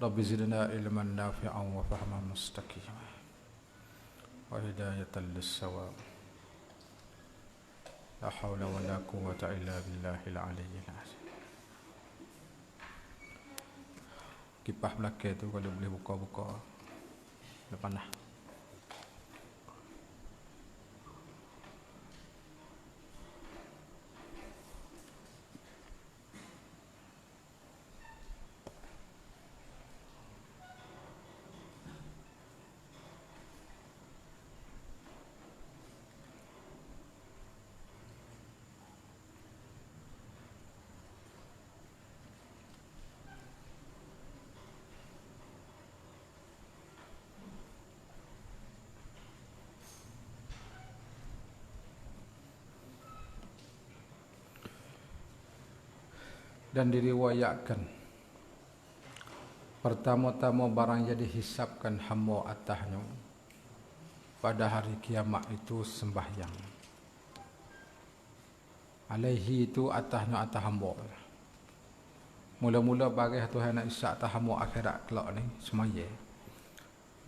رب زدنا علما نافعا وفهما مستقيما وهداية للصواب لا حول ولا قوة إلا بالله العلي العظيم. Kipas belakang tu kalau boleh buka-buka depan lah. Dan diriwayatkan pertama-tama barang yang dihisapkan hamba atasnya pada hari kiamat itu sembahyang. Alaihi itu atasnya atas hamba. Mula-mula bagi Tuhan nak isyak atas hamba akhirat kelak ni semaya.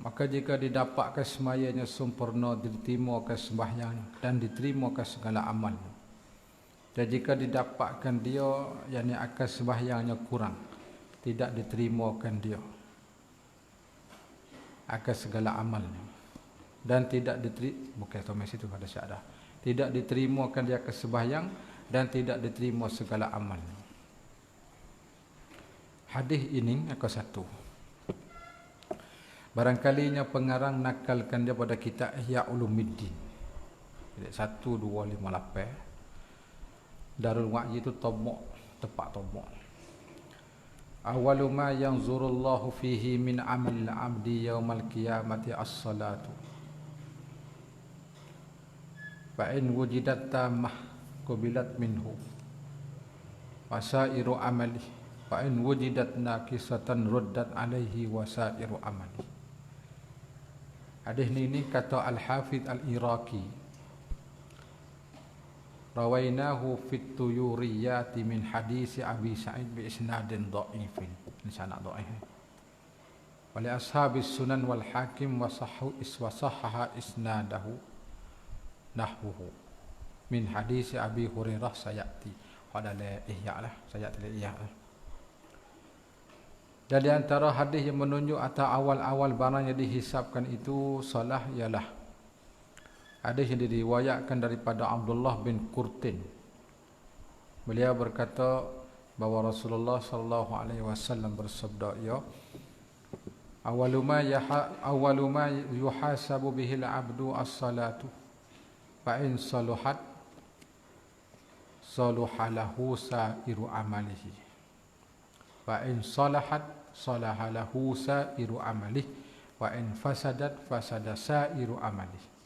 Maka jika didapatkan semayanya sempurna, diterima sembahyang dan diterima segala amalnya. Dan jika didapatkan dia yang akan sembahyangnya kurang, tidak diterimakan dia akan segala amalnya, dan tidak diterima, bukan Thomas itu ada syahadah, tidak diterimakan dia akan sembahyang dan tidak diterima segala amalnya. Hadis ini akan satu. Barangkalinya pengarang nakalkan dia pada kitab Ihya Ulumuddin 1258. Darul Wa'yi itu tomok, tepat tomok. Awalu ma yanzurullahu fihi min amal abdi yaumal qiyamati as-salatu. Fa in wujidat tamah qubilat minhu wasairu amali. Fa in wujidat naqisatan ruddat alaihi wasairu amali. Hadis ini kata Al-Hafidh Al-Iraqi, rawainahu fit tuyuriyati min hadis Abi Sa'id bi isnadin dha'ifin. Ini sanad dhaif. Wali ashabis sunan wal hakim wa sahhaha isnadahu nahwuhu min hadis Abi Hurairah sayati. Pada ihya lah, sayati ihya lah. Dan di antara hadis yang menunjuk atas awal-awal barang yang dihisapkan itu salah ialah hadis yang diriwayatkan daripada Abdullah bin Qurtin. Beliau berkata bahawa Rasulullah sallallahu alaihi wasallam bersabda, ya awaluma yuhasabu bihil abdu as-salatu fa in saluhat saluhalahu sairu amalihi wa in salahat salahalahu sairu amalihi wa in fasadat fasada sairu amalihi.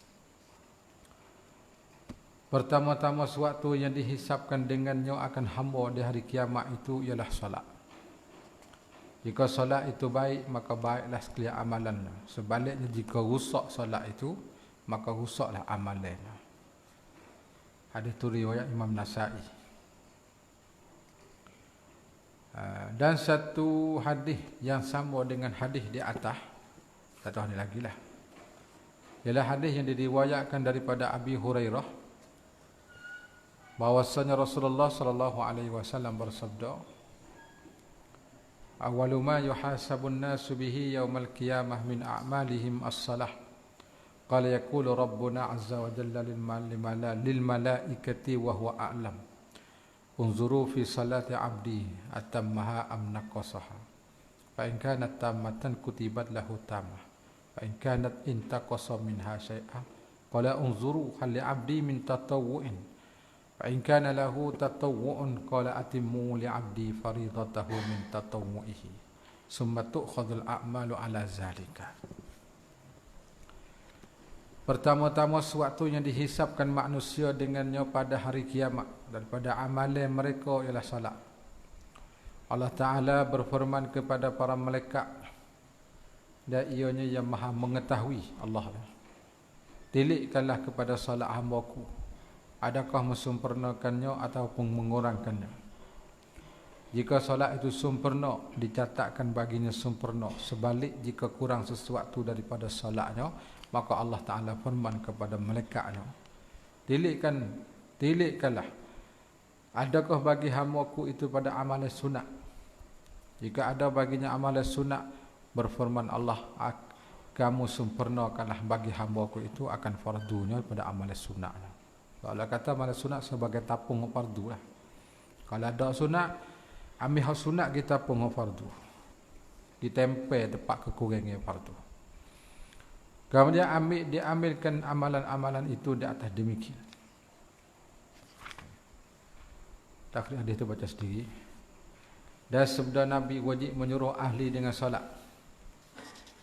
Pertama-tama suatu yang dihisapkan dengannya akan hamba di hari kiamat itu ialah solat. Jika solat itu baik, maka baiklah sekalian amalannya. Sebaliknya jika rusak solat itu, maka rusaklah amalannya. Hadis itu riwayat Imam Nasa'i. Dan satu hadis yang sama dengan hadis di atas, tak tahu ni lagi lah, ialah hadis yang diriwayatkan daripada Abi Hurairah, bahwasanya Rasulullah sallallahu alaihi wasallam bersabda, awwalu ma yuhasabun nasu bihi yaumal qiyamah min a'malihim as-salah. Qala yaqulu rabbuna azza wa jalla lil malaikati wa huwa a'lam unzuru fi salati 'abdi atammaha am naqasaha. Fa in kanat tammatan kutibat lahu tamah. Fa in kanat intaqasa minha syai'an qala unzuru hal li 'abdi min tatawwu'in. فإن كان له تطوع قال أتموا لعبدي فريضته من تطوعه ثم تؤخذ الأعمال على ذلك. Pertama-tama sesuatu yang dihisapkan manusia dengannya pada hari kiamat daripada amalan mereka ialah salat. Allah Ta'ala berfirman kepada para malaikat, dan ianya yang maha mengetahui, Allah, tilikkanlah kepada salat hamba-Ku, adakah mesempurnakannya ataupun mengurangkannya. Jika solat itu sempurna, dicatatkan baginya sempurna. Sebalik jika kurang sesuatu daripada solatnya, maka Allah Ta'ala firman kepada malaikatnya, tilikkanlah, adakah bagi hamba-Ku itu pada amalan sunat? Jika ada baginya amalan sunat, berfirman Allah, kamu sempurnakanlah bagi hamba-Ku itu akan fardunya pada amalan sunat. Allah kata amalan sunat sebagai tapung fardu lah. Kalau ada sunat, ambil hak sunat kita pun fardu. Ditempel tempat kekurangan fardu. Kemudian diambilkan amalan-amalan itu di atas demikian. Takrif hadis itu baca sendiri. Dan sabda Nabi wajib menyuruh ahli dengan salat.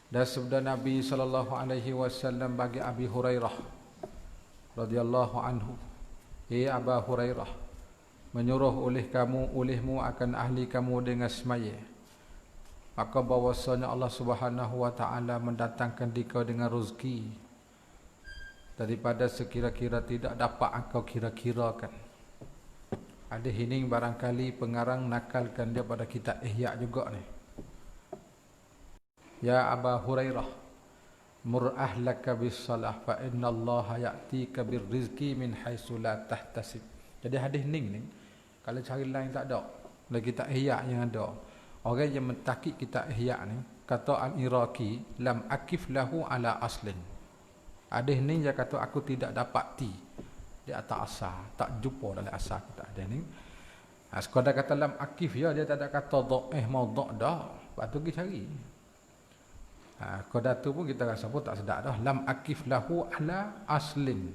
Dan sabda Nabi sallallahu alaihi wasallam bagi Abi Hurairah radhiyallahu anhu, "Ya Abu Hurairah, menyuruh olehmu akan ahli kamu dengan semaya, maka bahwasanya Allah Subhanahu wa taala mendatangkan dikau dengan rezeki daripada sekira-kira tidak dapat engkau kira-kirakan." Ada hining barangkali pengarang nakalkan dia pada kitab Ihya juga ni. Ya Abu Hurairah, mur ahlaka bis salah fa inna Allah ya'tika bir rizqi min haitsu la tahtasib. Jadi hadis ning kalau cari lain tak ada. Dalam kitab Ihya yang ada. Orang yang mentakik kitab Ihya ni kata Al-Iraqi lam akif lahu ala aslin. Hadis ni dia kata aku tidak dapat di atas asal, tak jumpa dalam asal kita ada ni. Sekadar kata lam akif ya, dia tak ada kata maudhu' dah. Lepas tu pergi cari. Sekadar tu pun kita rasa pun tak sedap dah. Lam akif lahu ala aslin.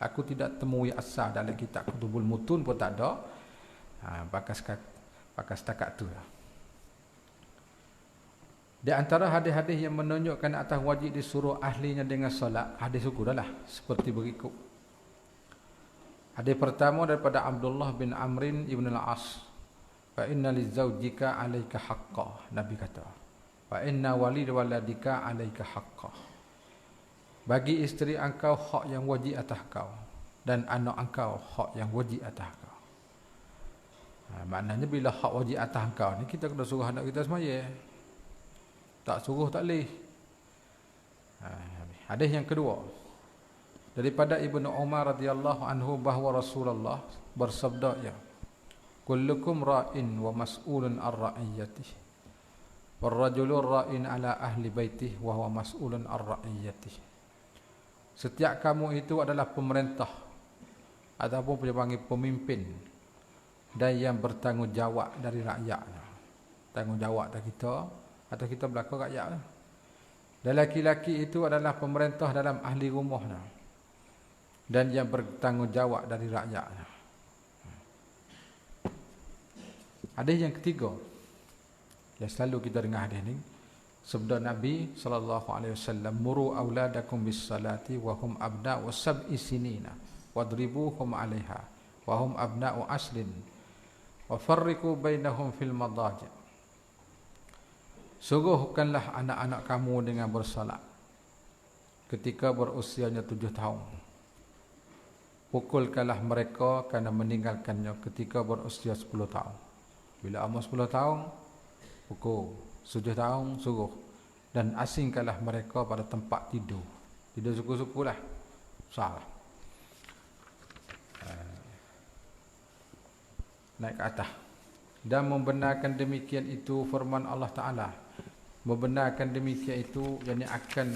Aku tidak temui asal dalam kitab Kutubul Mutun pun tak ada. Pakai setakat tu lah. Di antara hadis-hadis yang menunjukkan atas wajib disuruh ahlinya dengan solat, hadis syukur dah lah seperti berikut. Hadis pertama daripada Abdullah bin Amrin ibn al-As. Fa inna lizawjika 'alaika haqqan. Nabi kata, fa inna waladika 'alaika haqqan. Bagi isteri engkau hak yang wajib atas kau, dan anak engkau hak yang wajib atas kau. Maknanya bila hak wajib atas kau ni, kita kena suruh anak kita semaya. Tak suruh tak boleh. Hadis yang kedua daripada Ibnu Umar radhiyallahu anhu bahawa Rasulullah bersabda, ya, kullukum ra'in wa mas'ulun ar ra'iyatihi war rajulu ra'in ala ahli baitihi wa huwa mas'ulun ar ra'iyatihi. Setiap kamu itu adalah pemerintah ataupun panggil pemimpin dan yang bertanggungjawab dari rakyatnya. Tanggungjawab tak kita atau kita belakang rakyat. Dan laki-laki itu adalah pemerintah dalam ahli rumahnya dan yang bertanggungjawab dari rakyatnya. Hadis yang ketiga yang selalu kita dengar hadis ni, sabda Nabi sallallahu alaihi wasallam, muru auladakum bis salati wa hum abna'u sab'i sinina wadribuhum 'alaiha wa hum abna'u aslin wa farriqu bainahum fil madaji'. Suruhkanlah anak-anak kamu dengan bersalat ketika berusianya 7 tahun. Pukulkanlah mereka kerana meninggalkannya ketika berusia 10 tahun. Bila umur 10 tahun, pukul. 7 tahun, suruh. Dan asingkanlah mereka pada tempat tidur. Tidur suku-suku lah. Salah. Naik ke atas. Dan membenarkan demikian itu firman Allah Ta'ala. Membenarkan demikian itu, yang akan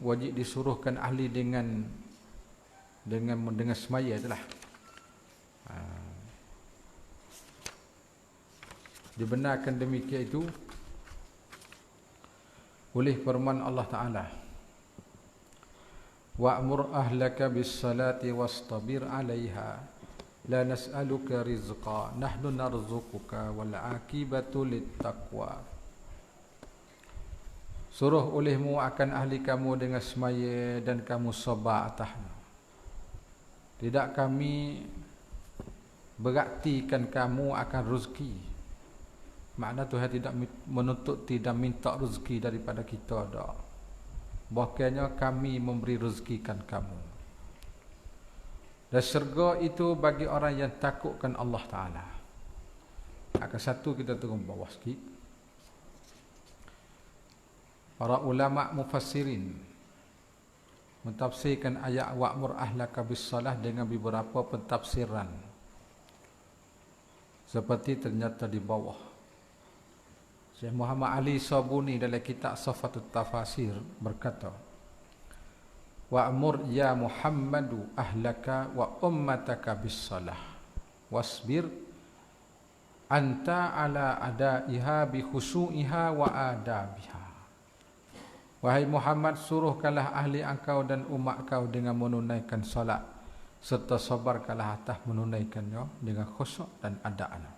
wajib disuruhkan ahli dengan semaya itulah. Dibenarkan demikian itu oleh firman Allah Ta'ala, wa'mur ahlaka bis salati wastabir 'alaiha la nas'aluka rizqa nahnu narzuquka wal 'aqibatu littaqwa. Suruh olehmu akan ahli kamu dengan semaya dan kamu sabar atasnya. Tidak kami beraktikan kamu akan rezeki. Makna Tuhan tidak menuntut, tidak minta rezeki daripada kita dah. Bahkannya kami memberi rezekikan kamu. Dan syurga itu bagi orang yang takutkan Allah Ta'ala. Akan satu kita turun bawah sikit. Para ulama mufassirin mentafsirkan ayat wa'mur ahlaka bis-salah dengan beberapa pentafsiran. Seperti ternyata di bawah. Syekh Muhammad Ali Sabuni dalam kitab Safatut Tafasir berkata, wa'mur ya Muhammadu ahlaka wa ummataka bis-salah wasbir anta ala adaiha bi khusu'iha wa adabiha. Wahai Muhammad, suruhkanlah ahli engkau dan umat kau dengan menunaikan salat serta sabarkanlah atas menunaikannya dengan khusyuk dan adabnya.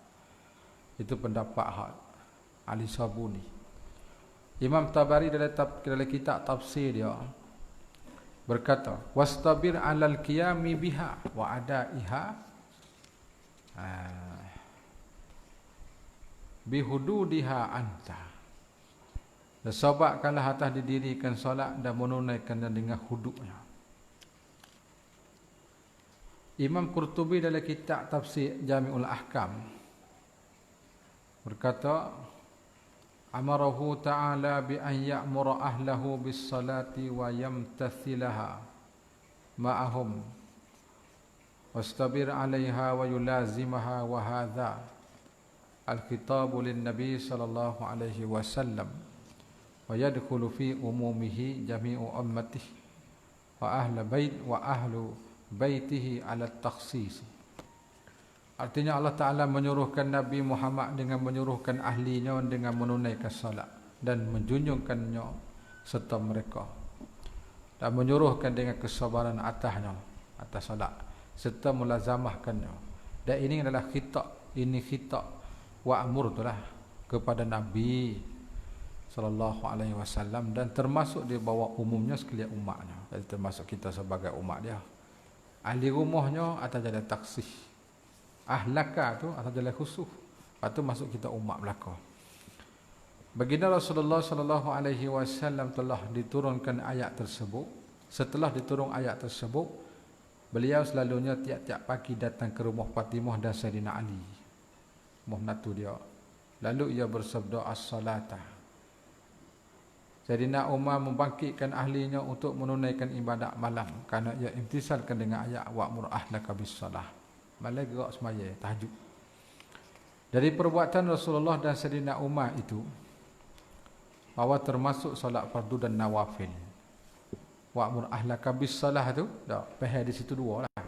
Itu pendapat Ali Sabuni. Imam Tabari dalam kitab tafsir dia berkata, wastabir 'alal qiyami biha wa adaiha bihududiha anta. Dan sabarkanlah atas didirikan solat dan menunaikannya dengan hududnya. Imam Qurtubi dalam kitab tafsir Jami'ul Ahkam berkata, amarahu ta'ala bi an ya'mura ahlahu bis salati wa yamtathilaha ma'ahum wastabir 'alaiha wa yulazimaha wa hadha al-khitabu lin-nabi sallallahu alaihi wasallam wa yadkhulu fi umumihi jami'u ummatihi wa ahlu baitihi ala takhsis. Artinya Allah Ta'ala menyuruhkan Nabi Muhammad dengan menyuruhkan ahlinya dengan menunaikan salat dan menjunjungkannya serta mereka, dan menyuruhkan dengan kesabaran atasnya, atas salat, serta melazamahkannya. Dan ini adalah khitab wa'mur itulah kepada Nabi sallallahu alaihi wasallam, dan termasuk di bawah umumnya sekalian umatnya. Jadi termasuk kita sebagai umat dia. Ahli rumahnya atas jalan taksih, ahlaka tu atas jalan khusus. Lepas tu masuk kita umat belaka. Baginda Rasulullah sallallahu alaihi wasallam telah diturunkan ayat tersebut. Setelah diturun ayat tersebut, beliau selalunya tiap-tiap pagi datang ke rumah Fatimah dan Sayyidina Ali, menantu dia. Lalu ia bersabda as-salata. Sayyidina Umar membangkitkan ahlinya untuk menunaikan ibadat malam kerana ia imtisalkan dengan ayat wa'mur ahlaka bis-salah. Malam gerak semaya tahajud. Dari perbuatan Rasulullah dan Sayyidina Umar itu, bahawa termasuk solat fardu dan nawafil. Wa'mur ahlaka bis-salah tu, dah faham di situ dua lah.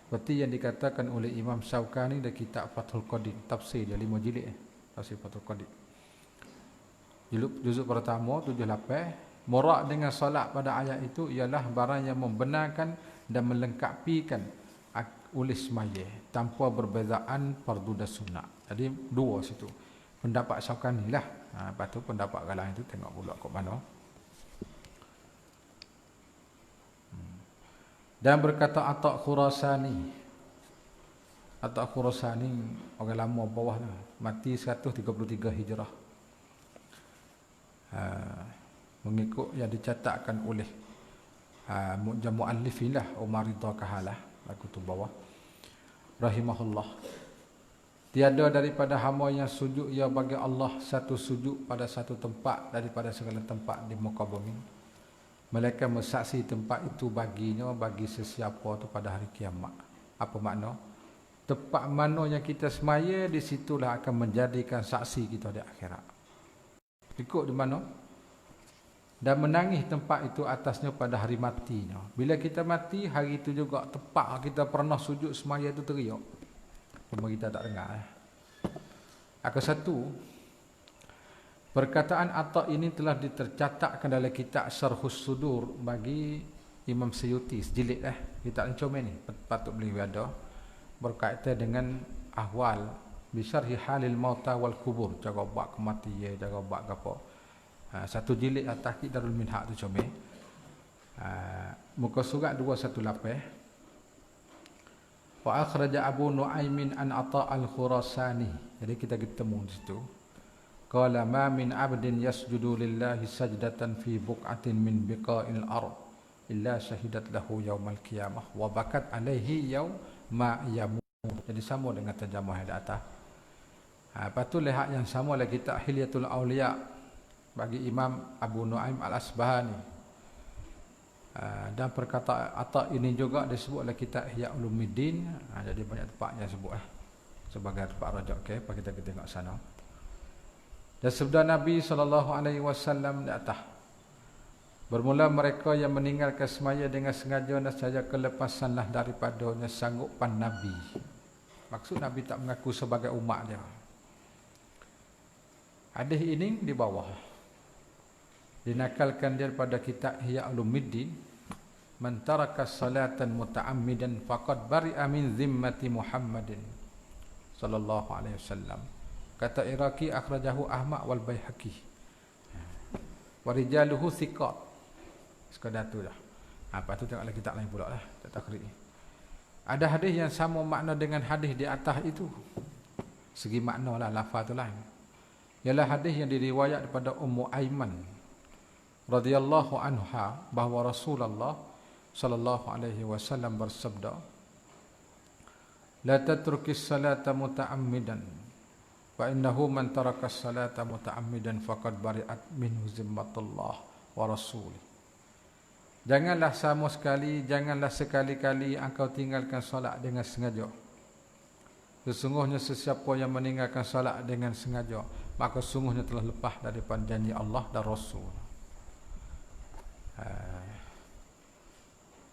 Seperti yang dikatakan oleh Imam Syaukani dalam kitab Fathul Qadir, tafsir dia 5 jilid tafsir Fathul Qadir. Juzuk pertama 78, murad dengan solat pada ayat itu ialah barang yang membenarkan dan melengkapikan ulis semaya tanpa perbezaan fardu dan sunat. Jadi dua situ. Pendapat Syaukani lah. Lepas tu pendapat galang itu tengok pula kat mana. Dan berkata Atta' Khurasani. Atta' Khurasani orang lama bawah lah. Mati 133 Hijrah. Mengikut yang dicatatkan oleh muallifin lah, Umar Ridha Kahalah, lagu tu bawah, rahimahullah. Tiada daripada hamba yang sujud ia bagi Allah satu sujud pada satu tempat daripada segala tempat di muka bumi, melainkan mensaksi tempat itu baginya bagi sesiapa tu pada hari kiamat. Apa makna? Tempat mana yang kita semaya, di situlah akan menjadikan saksi kita di akhirat. Ikut di mana? Dan menangis tempat itu atasnya pada hari matinya. Bila kita mati, hari itu juga tempat kita pernah sujud semaya itu teriak. Cuma kita tak dengar. Akan satu, perkataan Atta' ini telah ditercatatkan dalam kitab Syarhus Sudur bagi Imam Suyuti, sejilid kitab ni comel ni, patut beli ada, berkaitan dengan ahwal bisyarhi halil mauta wal kubur, cara buat kematian, cara buat apa. Satu jilid atas Darul Minhaj tu comel. Muka surat 218. Wa akhraja Abu Nuaimin an Atta' al-Khurasani. Jadi kita ketemu di situ. Qala ma min 'abdin yasjudu lillahi sajdatan fi buq'atin min biqa'il ard illa syahidat lahu yaumal qiyamah wa bakat alaihi yauma yamut. Jadi sama dengan terjemah yang di atas. Lepas tu lihat yang sama lagi kitab Hilyatul Auliya bagi Imam Abu Nuaim Al-Asbahani. Dan perkataan Atta ini juga disebut oleh kitab Ihya Ulumuddin. Jadi banyak tempat yang sebut sebagai tempat rajak. Okey, kita tengok sana. Dan sabda Nabi SAW di atas, bermula mereka yang meninggalkan semaya dengan sengaja dan saja kelepasanlah daripadanya sanggupan Nabi. Maksud Nabi tak mengaku sebagai umat dia. Hadis ini di bawah dinakalkan daripada kitab Ihya Ulumuddin, man taraka salatan muta'ammidan faqad bari'a min zimmati Muhammadin sallallahu alaihi wasallam. Kata Iraqi akhrajahu Ahmad wal Baihaqi. Wa rijaluhu thiqat. Sekadar tu dah. Apa tu tengoklah kitab lain pula lah, tak takriri. Ada hadis yang sama makna dengan hadis di atas itu. Segi makna lah, lafaz tu lain. Ialah hadis yang diriwayat daripada Ummu Aiman radhiyallahu anha bahawa Rasulullah sallallahu alaihi wasallam bersabda, la tatrukis salata muta'ammidan fa innahu man taraka salata muta'ammidan faqad bari'at minhu zimmatullah wa rasulih. Janganlah sekali-kali engkau tinggalkan solat dengan sengaja. Sesungguhnya sesiapa yang meninggalkan solat dengan sengaja, maka sungguhnya telah lepas daripada janji Allah dan Rasul.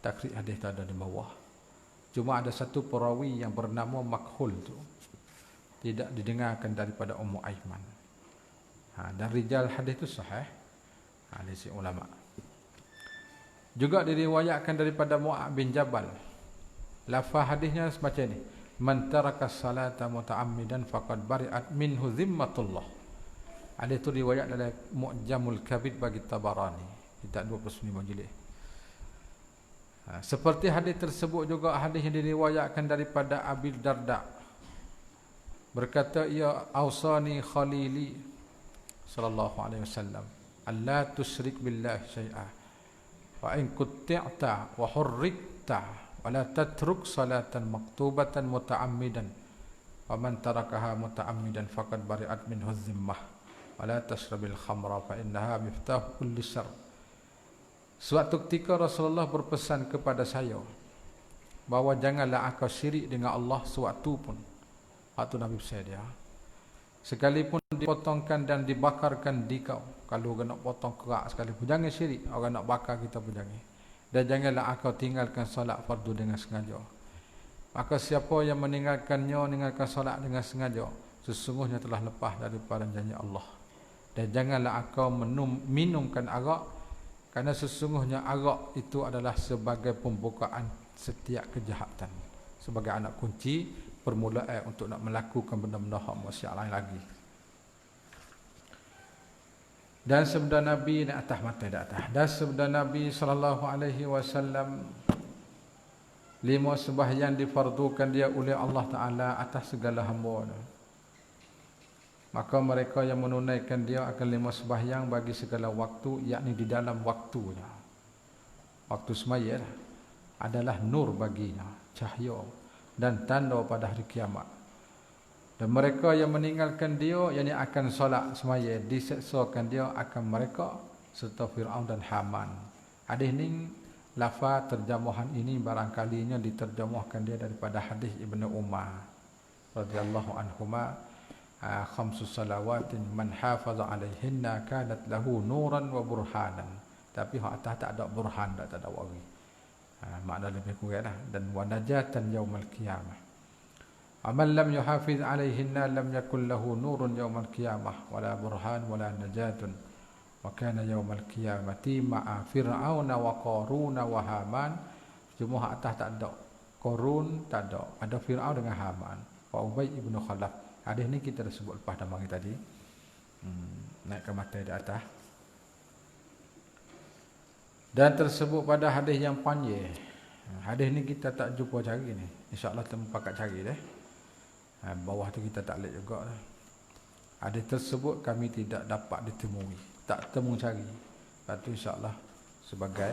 Takrib hadis ada di bawah. Cuma ada satu perawi yang bernama Makhul tu tidak didengarkan daripada Ummu Aiman. Dan rijal hadis itu sahih. Hadis ulama. Juga diriwayatkan daripada Mu'ad bin Jabal. Lafaz hadisnya semacam ini. Man taraka salata muta'ammidan faqad bari'at minhu zimmatullah. Hadis itu riwayat dalam Mu'jamul Kabir bagi Tabarani. Kitab 29 jilid. Seperti hadis tersebut juga hadis yang diriwayatkan daripada Abi Darda. Berkata ia ausani khalili sallallahu alaihi wasallam alla tusyrik billahi syai'a wa in qutti'ta wa hurrikta wa la tatruk salatan maktubatan muta'ammidan wa man tarakaha muta'ammidan faqad bari'at minhu zimmah wa la tashrabil khamra fa innaha miftahu kulli syarr. Suatu ketika Rasulullah berpesan kepada saya bahawa janganlah engkau syirik dengan Allah sewaktu pun. Waktu Nabi saya dia, sekalipun dipotongkan dan dibakarkan di kau, kalau orang nak potong kerak sekalipun, jangan syirik. Orang nak bakar kita pun jangan. Dan janganlah engkau tinggalkan solat fardu dengan sengaja. Maka siapa yang meninggalkan solat dengan sengaja, sesungguhnya telah lepas daripada janji Allah. Dan janganlah engkau minumkan arak, kerana sesungguhnya arak itu adalah sebagai pembukaan setiap kejahatan, sebagai anak kunci permulaan untuk nak melakukan benda-benda hak maksiat lain lagi. Dan sabda Nabi di atas mata di atas. Dan sabda Nabi sallallahu alaihi wasallam, 5 sembahyang difardukan dia oleh Allah Taala atas segala hamba. Maka mereka yang menunaikan dia akan 5 sembahyang bagi segala waktu, yakni di dalam waktunya. Waktu semaya adalah nur baginya, cahaya dan tanda pada hari kiamat. Dan mereka yang meninggalkan dia, yakni akan solat semaya, diseksakan dia akan mereka serta Fir'aun dan Haman. Hadis ni, lafaz terjemahan ini barangkalinya diterjemahkan dia daripada hadis Ibnu Umar radhiyallahu anhuma, 5 salawatin man hafaza alaihinna kanat lahu nuran wa burhanan. Tapi hak atas tak ada burhan, tak ada wari. Makna lebih kurang lah. Dan wa najatan yaumal qiyamah. Amal lam yuhafiz alaihinna lam yakul lahu nurun yaumal qiyamah wala burhan wala najatun wa kana yaumal qiyamati ma'a fir'auna wa qaruna wa haman. Cuma atas tak ada Qarun, tak ada Fir'aun dengan Haman, wa Ubay ibn Khalaf. Hadis ni kita dah sebut lepas dah mari tadi. Naik ke mata di atas. Dan tersebut pada hadis yang panjang. Hadis ni kita tak jumpa cari ni. InsyaAllah kita pakat cari dah. Bawah tu kita tak lihat juga dah. Hadis tersebut kami tidak dapat ditemui. Tak temu cari. Lepas tu insyaAllah sebagai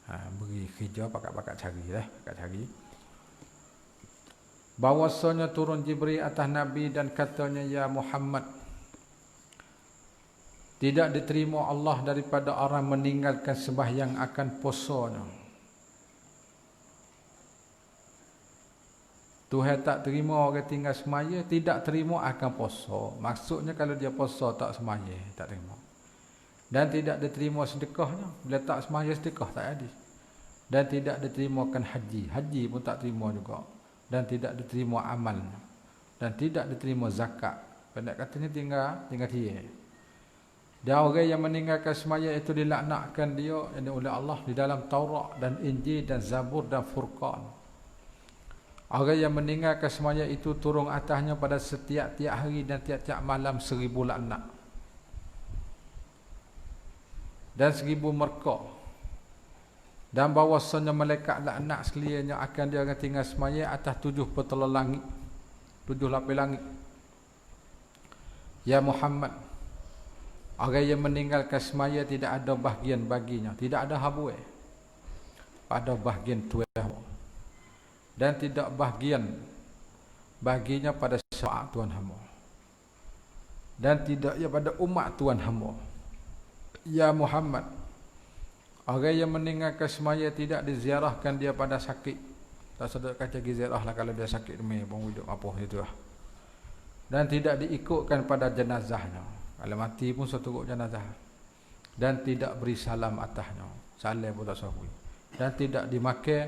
Beri kerja pakat-pakat cari pakat cari. Bahwasanya turun Jibril atas Nabi dan katanya, ya Muhammad, tidak diterima Allah daripada orang meninggalkan sembahyang akan puasanya. Tuhan tak terima orang tinggal semaya, tidak terima akan puasa. Maksudnya kalau dia puasa tak semaya, tak terima. Dan tidak diterima sedekahnya. Bila tak semaya sedekah tak ada. Dan tidak diterimakan haji. Haji pun tak terima juga. Dan tidak diterima amal. Dan tidak diterima zakat. Pendek katanya tinggal dia. Dan orang yang meninggalkan semaya itu dilaknatkan dia oleh Allah di dalam Taurat dan Injil dan Zabur dan Furqan. Orang yang meninggalkan semaya itu turun atasnya pada setiap-tiap hari dan tiap-tiap malam 1000 laknat. Dan 1000 merka. Dan bahawasanya malaikat laknat sekaliannya akan dia akan tinggal semaya atas 7 petala langit, 7 lapis langit. Ya Muhammad, orang yang meninggalkan semaya tidak ada bahagian baginya, tidak ada habuai pada bahagian tuan, dan tidak bahagian baginya pada syafaat Tuhan hamba, dan tidak ia pada umat Tuhan hamba. Ya Muhammad, orang yang meninggalkan semaya tidak diziarahkan dia pada sakit. Tak sedar kaca ziarah lah kalau dia sakit demi pun hidup apa itu lah. Dan tidak diikutkan pada jenazahnya. Kalau mati pun satu jenazah. Dan tidak beri salam atasnya. Salam pun tak sahwi. Dan tidak dimakai,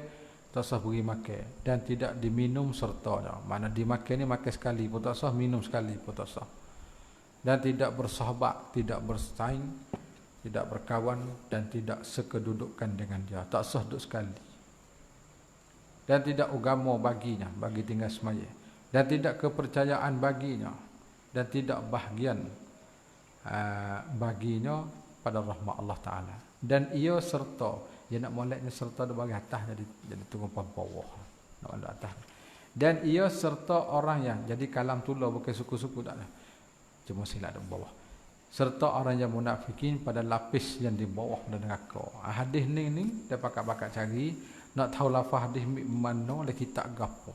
tak sah beri makai. Dan tidak diminum sertanya. Mana dimakai ni makai sekali pun tak sah, minum sekali pun tak sah. Dan tidak bersahabat, tidak bersaing, tidak berkawan, dan tidak sekedudukan dengan dia. Tak sah duduk sekali. Dan tidak agama baginya, bagi tinggal semaya. Dan tidak kepercayaan baginya. Dan tidak bahagian baginya pada rahmat Allah Ta'ala. Dan ia serta, dia nak moleknya serta di bagian atas, jadi tunggu bawah. Nak ada atas. Dan ia serta orang yang, jadi kalam tulah bukan suku-suku tak lah. Cuma silap di bawah. Serta orang yang munafikin pada lapis yang di bawah dan neraka. Hadis ni dia pakat-pakat cari, nak tahu lafaz hadis mana lagi tak gapo.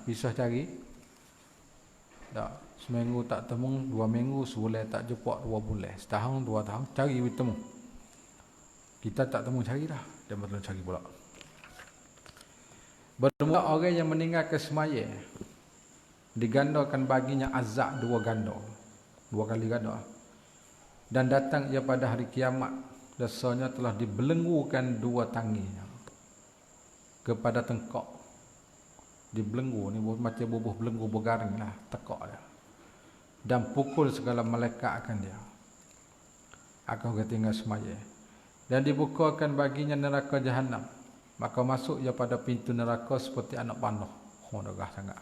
Pisah cari. Tak, seminggu tak temu, 2 minggu, sebulan tak jumpa, 2 bulan, setahun, 2 tahun cari bertemu. Kita tak temu cari dah, dia betul cari pula. Bermula orang yang meninggalkan semaya digandakan baginya azab 2 ganda. 2 kali ganda. Dan datang ia pada hari kiamat, dasarnya telah dibelenggukan 2 tanginya kepada tengkok. Dibelenggu ni macam bubuh belenggu bergaring lah, tekak dia. Dan pukul segala malaikat akan dia. Akan tinggal semaya. Dan dibukakan baginya neraka jahanam. Maka masuk ia pada pintu neraka seperti anak panah. Derah sangat.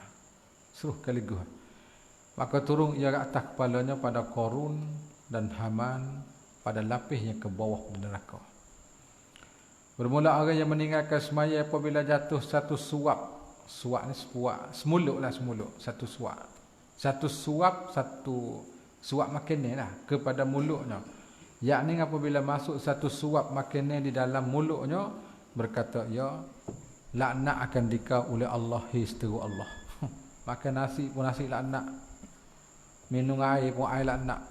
Seluruh kali gua. Maka turun ia ke atas kepalanya pada Qarun dan Haman pada lapis yang ke bawah neraka. Bermula orang yang meninggalkan semaya apabila jatuh satu suap. Suap ni semuluk lah, semuluk. Satu suap. Satu suap, satu suap makanan lah kepada mulutnya. Yakni apabila masuk satu suap makanan di dalam mulutnya, berkata, ya, laknat akan dikau oleh Allah, seteru Allah. Makan nasi pun nasi laknat. Minum air pun air laknat.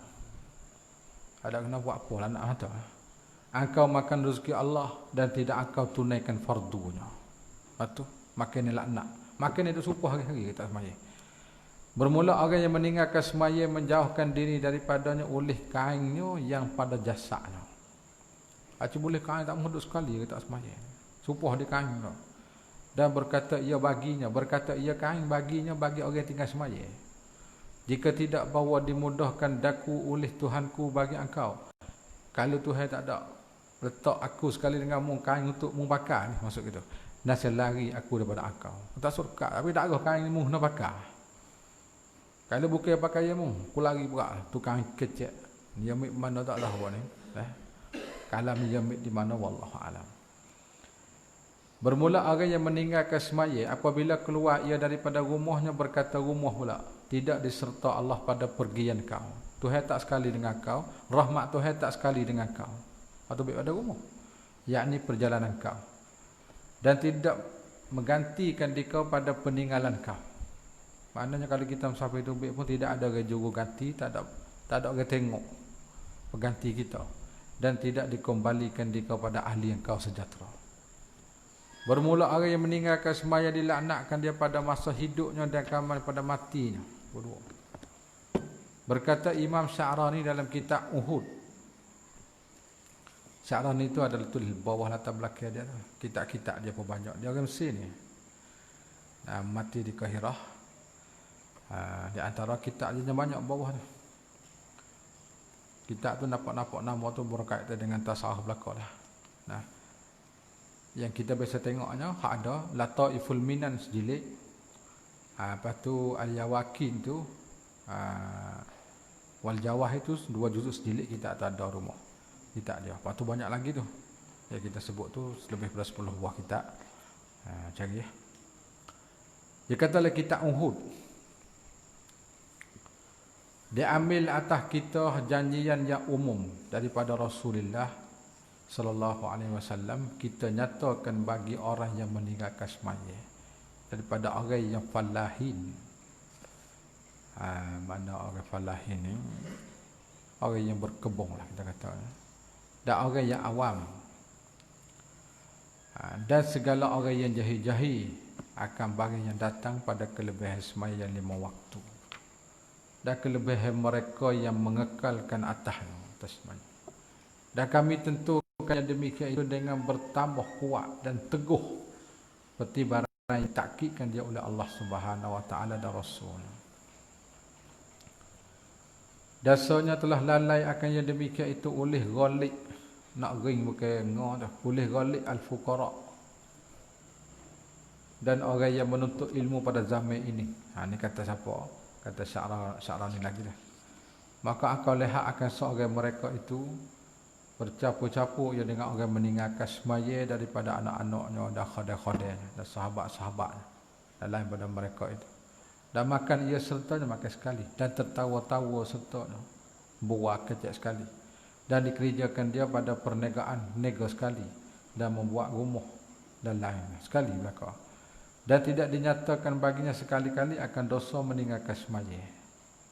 Ada kena buat apa laknat tu? Engkau makan rezeki Allah dan tidak engkau tunaikan fardunya. Lepas makan ni laknat. Makan itu sumpah hari-hari kita semaya. Bermula orang yang meninggalkan semaya menjauhkan diri daripadanya oleh kainnya yang pada jasadnya. Boleh kain tak mudah sekali kita semaya. Sumpah di kain tu. Dan berkata ia baginya, berkata ia kain baginya bagi orang yang tinggal semaya. Jika tidak bahawa dimudahkan daku oleh Tuhanku bagi engkau. Kalau Tuhan tak ada letak aku sekali dengan mu kain untuk mu bakar ni, masuk gitu. Nasi lari aku daripada engkau. Tak surka, tapi tak ada kain mu nak bakar. Kalau bukan pakai mu, aku lari pula tukang kecek. Dia ambil mana tak tahu ni. Kalam dia ambil di mana wallahu alam. Bermula orang yang meninggalkan semaya apabila keluar ia daripada rumahnya berkata rumah pula, tidak diserta Allah pada pergian kau. Tuhan tak sekali dengan kau, rahmat Tuhan tak sekali dengan kau. Atau baik pada rumah. yakni perjalanan kau, dan tidak menggantikan dikau pada peninggalan kau. Maknanya kalau kita musafir tubik pun tidak ada orang juru ganti, tak ada orang tengok pengganti kita, dan tidak dikembalikan dikau pada ahli yang kau sejahtera. Bermula orang yang meninggalkan sembahyang dilaknatkan dia pada masa hidupnya dan kamal pada matinya. Berdua. Berkata Imam Sya'rani dalam kitab Uhud. Sya'rani itu adalah tulis bawah latar belakang dia. Kitab-kitab dia pun banyak. Dia orang Mesir ni. Mati di Kahirah. Di antara kitab dia banyak bawah tu. Kitab tu nampak nama tu berkaitan dengan tasawuf belaka lah. Nah, yang kita biasa tengoknya hak ada Lataiful Minan sejilid. Lepas tu Al-Yawakin tu Wal Jawah itu 2 juzuk sejilid kita tak ada rumah. Kitab dia. Lepas tu banyak lagi tu. Yang kita sebut tu lebih daripada 10 buah kitab. Cari ya. Dia katalah kitab Uhud. Dia ambil atas kita janjian yang umum daripada Rasulullah sallallahu alaihi wasallam, kita nyatakan bagi orang yang meninggalkan sembahyang daripada orang yang falahin. Mana orang falahin ni? Orang yang berkebun lah kita kata. Dan orang yang awam. Dan segala orang yang jahil-jahil akan barang yang datang pada kelebihan sembahyang 5 waktu. Dan kelebihan mereka yang mengekalkan atas sembahyang. Dan kami tentukan yang demikian itu dengan bertambah kuat dan teguh seperti barang yang takkidkan dia oleh Allah Subhanahu wa taala dan Rasul. Dasarnya telah lalai akan yang demikian itu oleh ghalib, nak ring bukan ngah dah, oleh ghalib al-fuqara dan orang yang menuntut ilmu pada zaman ini. Ni kata siapa? Kata Sya'rani lagi dah. Maka engkau lihat akan seorang mereka itu bercampur-campur ia dengan orang meninggalkan sembahyang daripada anak-anaknya dan khadir-khadirnya dan sahabat-sahabatnya dan lain pada mereka itu. Dan makan ia sertanya makan sekali, dan tertawa-tawa sertanya buah kecil sekali, dan dikerjakan dia pada perniagaan nega sekali, dan membuat rumah dan lain sekali belaka. Dan tidak dinyatakan baginya sekali-kali akan dosa meninggalkan sembahyang.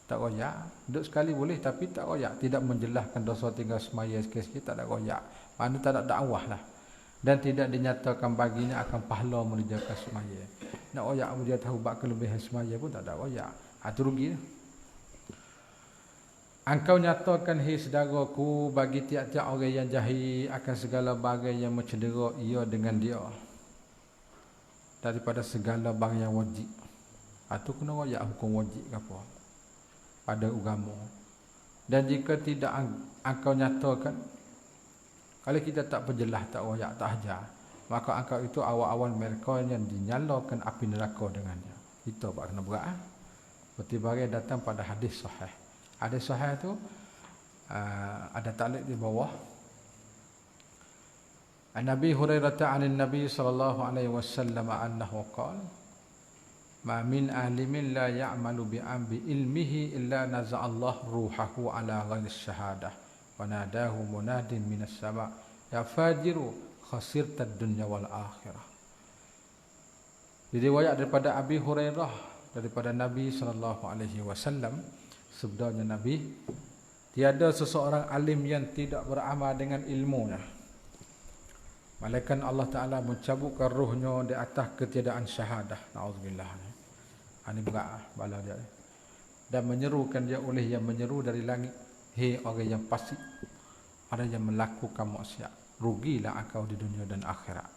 Tak royak, duduk sekali boleh tapi tak royak, tidak menjelaskan dosa tinggal sembahyang sikit-sikit, tak ada royak. Mana tak ada dakwah lah. Dan tidak dinyatakan baginya akan pahala mengerjakan sembahyang. Nak royak dia tahu bab kelebihan sembahyang pun tak ada royak. Itu rugi lah. Engkau nyatakan, hei saudaraku, bagi tiap-tiap orang yang jahil akan segala barang yang mencedera ia dengan dia, daripada segala barang yang wajib. Itu kena royak hukum wajib ke apa pada agama. Dan jika tidak engkau nyatakan, kalau kita tak perjelas, tak royak, tak ajar, maka engkau itu awal-awal mereka yang dinyalakan api neraka dengannya. Itu apa kena berat. Seperti barang datang pada hadis sahih. Hadis sahih tu ada taklid di bawah. An-Nabi Hurairah 'an Nabi sallallahu alaihi wasallam annahu qala ma min alimin la ya'malu bi ilmihi illa naza'allahu ruhahu ala ghairi syahadah wa nadahu munadin minas sama' ya fajiru khasirtad dunya wal akhirah. Diriwayat daripada Abi Hurairah daripada Nabi sallallahu alaihi wasallam, sabdanya Nabi, tiada seseorang alim yang tidak beramal dengan ilmunya, malaikat Allah Ta'ala mencabutkan ruhnya di atas ketiadaan syahadah. Na'udzubillah. Ini berat bala dia. Dan menyerukan dia oleh yang menyeru dari langit, hei orang yang fasik, orang yang melakukan maksiat, rugilah engkau di dunia dan akhirat.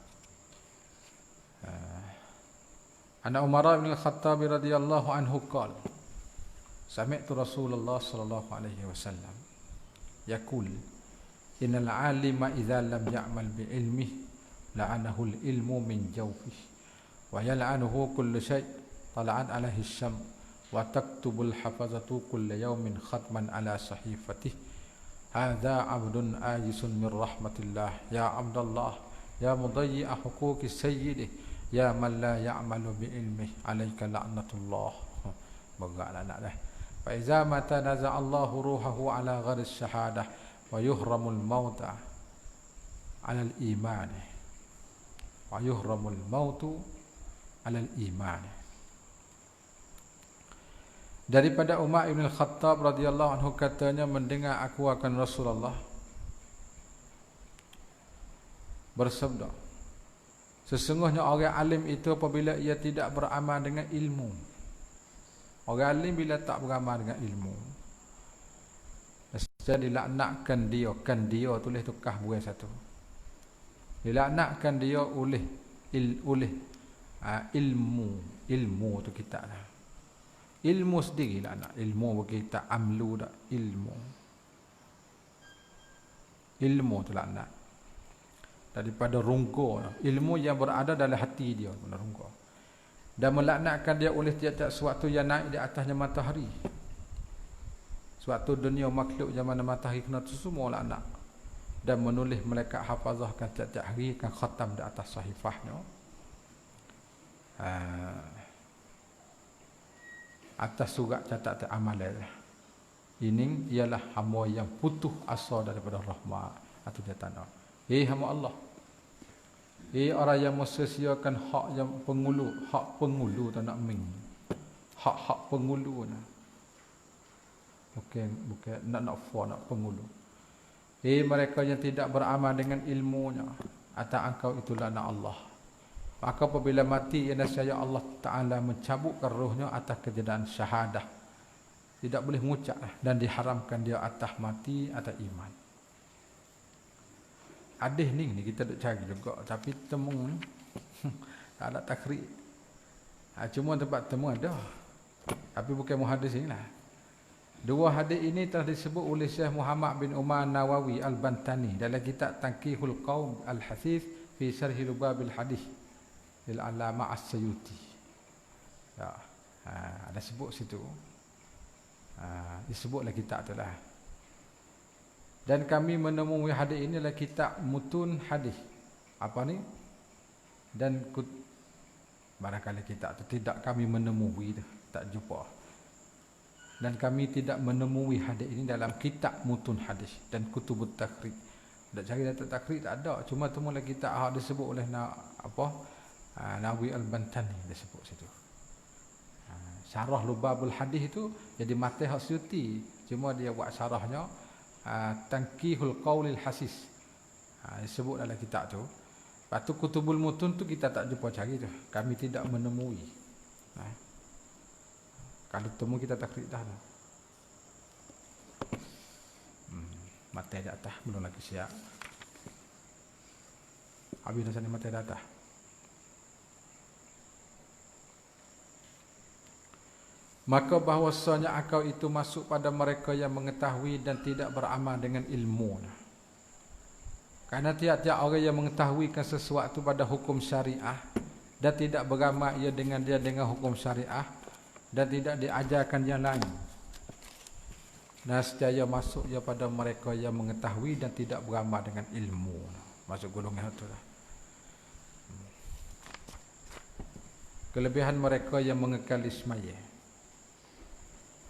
Ana Umar bin Al-Khattab radhiyallahu anhu qala sami'tu Rasulullah sallallahu alaihi wasallam yaqul innal 'alima idza lam ya'mal bi ilmihi la'anahu al-ilmu min jawfihi wa yal'anuhu kullu shay' tala'at alaihi syam wa taktubul hafazatu kulla yawmin khatman ala sahifatihi hadza 'abdun ajisun min rahmatillah ya abdallah ya mudayyi'a huquqi sayyidih ya man la ya'malu bi ilmihi alayka la'natullah. Beratlah nak dah. Fa iza mata naza' Allahu ruhahu ala gharis syahadah wa yuhramul mauta 'alal iman wa yuhramul mautu 'alal iman. Daripada Umar ibn Khattab radhiyallahu anhu katanya, mendengar aku akan Rasulullah bersabda, sesungguhnya orang alim itu apabila ia tidak beramal dengan ilmu. Orang alim bila tak beramal dengan ilmu, mesti dilaknatkan dia, kan dia tulis tukah buai satu. Dilaknatkan dia oleh ilmu tu kita lah. Ilmu sendiri lah nak. Ilmu bagi kita amlu dah. Ilmu tu lah nak. Daripada rungko. Ilmu yang berada dalam hati dia. Rungko. Dan melaknatkan dia oleh tiap-tiap suatu yang naik di atasnya matahari. Suatu dunia makhluk zaman matahari kena tu semua laknat. Dan menulis malaikat hafazahkan tiap-tiap hari akan khatam di atas sahifahnya. Atas surat catatan amalan. Ini ialah hamba yang putus asa daripada rahmat atau dia tanah. Hamba Allah. Orang yang mensia-siakan hak yang hak pengulu tak nak ming. Hak pengulu nah. Bukan nak nak pengulu. Mereka yang tidak beramal dengan ilmunya, atau engkau itulah nak Allah. Maka apabila mati, ia nescaya Allah Ta'ala mencabutkan rohnya atas kejadian syahadah. Tidak boleh mengucap dan diharamkan dia atas mati atas iman. Hadis ni kita duk cari juga, tapi temu ni tak ada takrib. Cuma tempat temu ada. Tapi bukan muhadis ni lah. Dua hadis ini telah disebut oleh Syekh Muhammad bin Umar Nawawi Al-Bantani dalam kitab Tanqihul Qaum Al-Hasith fi Syarhi Lubabil Hadis Al-Alama As-Sayuti. Ya, ada sebut situ. Disebutlah kitab tu lah. Dan kami menemui hadis ini adalah kitab Mutun Hadis. Apa ni? Dan barangkali kitab tu tidak kami menemui tu, tak jumpa. Dan kami tidak menemui hadis ini dalam kitab Mutun Hadis dan Kutubut Takrib. Tak cari data takrib tak ada, cuma temulah kitab disebut oleh Nawawi Al-Bantani disebut situ. Syarah Lubabul Hadis itu jadi Matih Asyuti, cuma dia buat syarahnya Tanqihul Qaulil Hasis. Disebut dalam kitab tu. Lepas tu Kutubul Mutun tu kita tak jumpa cari tu. Kami tidak menemui. Kalau temu kita takrib dah. Matih di atas belum lagi siap. Habis dah sana matih di atas. Maka bahwasanya akal itu masuk pada mereka yang mengetahui dan tidak beramal dengan ilmu. Karena tiap-tiap orang yang mengetahui sesuatu pada hukum syariah dan tidak beramal ia dengan hukum syariah dan tidak diajarkan yang lain, nescaya masuk ia pada mereka yang mengetahui dan tidak beramal dengan ilmu. Masuk golongan itu lah. Kelebihan mereka yang mengekali semaya.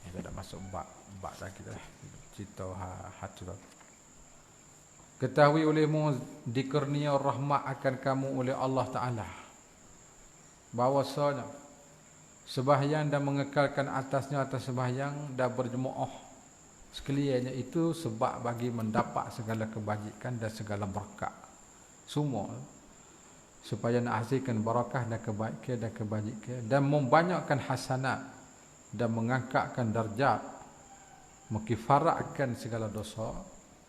Kita dah masuk bab lagi dah. Cerita hatu dah. Ketahui olehmu dikurnia rahmat akan kamu oleh Allah Ta'ala, bahwasanya sembahyang dan mengekalkan atasnya atas sembahyang dan berjemaah sekaliannya itu sebab bagi mendapat segala kebajikan dan segala berkat semua, supaya nak hasilkan barakah dan kebaikan dan kebajikan dan membanyakkan hasanat dan mengangkatkan darjat, mengkifaratkan segala dosa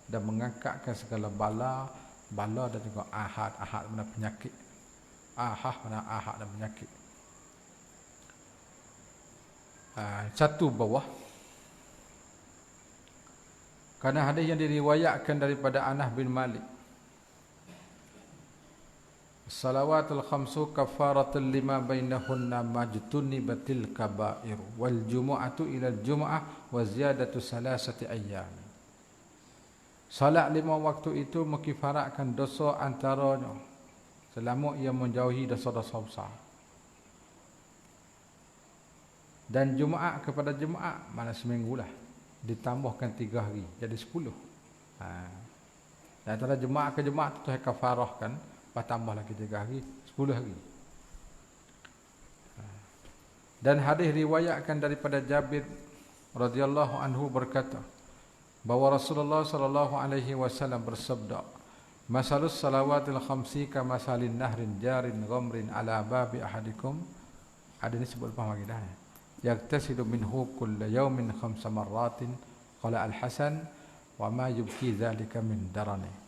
dan mengangkatkan segala bala dan juga ahad mana penyakit, ahad dan penyakit. Satu bawah. Karena hadis yang diriwayatkan daripada Anas bin Malik, salawatul khamsu kafaratul lima bainahunna majtunibatil kaba'ir wal jumu'atu ila jumu'ah wa ziyadatu salasati ayyam. Salat 5 waktu itu mengkifaratkan dosa antaranya selama ia menjauhi dosa-dosa besar. Dan Jumaat kepada Jumaat mana seminggu lah, ditambahkan 3 hari jadi 10. Dan antara jemaah ke jemaah tu kafarah kan, tambah lagi 3 hari, 10 hari. Dan hadis riwayatkan daripada Jabir radhiyallahu anhu berkata bahawa Rasulullah sallallahu alaihi wasallam bersabda, "Masalus salawatil khamsi kamasalin nahrin jarin ghamrin ala babi ahadikum." Ada ni sebut lepas lagi dah. Yagtasilu minhu kulla yawmin 5 marratin. Qala Al-Hasan, "Wa ma yubki dzalika min darani."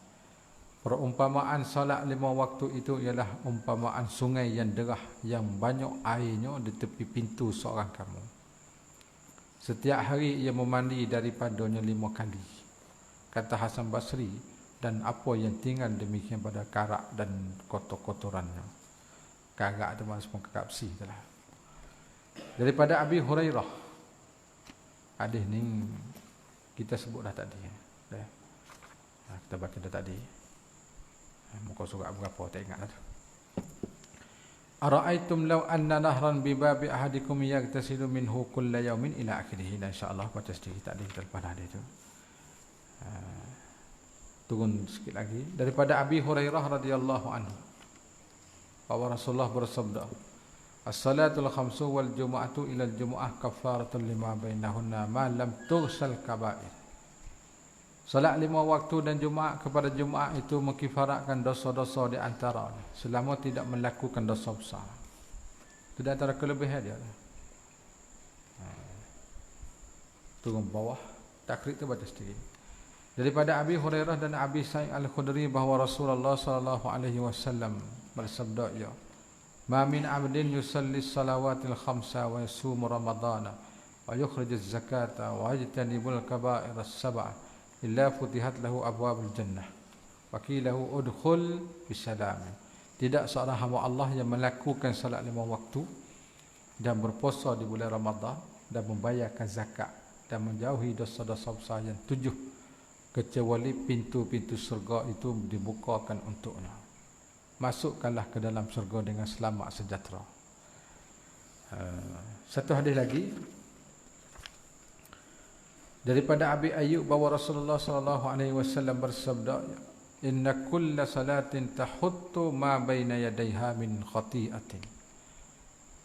Perumpamaan solat 5 waktu itu ialah umpamaan sungai yang derah yang banyak airnya di tepi pintu seorang kamu. Setiap hari ia memandi daripadanya 5 kali. Kata Hasan Basri, dan apa yang tinggal demikian pada karak dan kotor-kotorannya. Karak itu maksud kakak besi itulah. Daripada Abi Hurairah. Hadis ni kita sebut dah tadi. Dah. Kita baca dah tadi. Muka surat berapa tak ingat dah. Ara'aitum law anna nahran bi babi ahadikum yagtasilu minhu kulla yawmin ila akhirih. Insyaallah baca sedikit tadi daripada hadis itu. Turun sikit lagi daripada Abi Hurairah radhiyallahu anhu. Bahwa Rasulullah bersabda, "As-salatul khamsu wal jumu'atu ila al-jumu'ah kaffaratul lima bainahunna ma lam tughsal kaba'ir." Salat 5 waktu dan Jumaat kepada Jumaat itu mengkifaratkan dosa-dosa di antara selama tidak melakukan dosa besar. Itu di antara kelebihan dia. Turun bawah, takrib tu baca sedikit. Daripada Abi Hurairah dan Abi Sa'id Al-Khudri bahawa Rasulullah sallallahu alaihi wasallam bersabda, "Ya, ma min 'abdin yusalli salawatil khamsa wa yasumu ramadhana wa yukhrijuz zakata wa yajtanibul kaba'ir as-sab'a illa futihat lahu abwabul jannah wa qilahu udkhul bisalam." Tidak seorang hamba Allah yang melakukan salat 5 waktu dan berpuasa di bulan Ramadan dan membayarkan zakat dan menjauhi dosa-dosa besar yang 7, kecuali pintu-pintu syurga itu dibukakan untuknya. Masukkanlah ke dalam syurga dengan selamat sejahtera. Satu hadis lagi daripada Abi Ayyub bahawa Rasulullah sallallahu alaihi wasallam bersabda, "Inna kulla salatin tahuttu ma baina yadayha min khati'atin."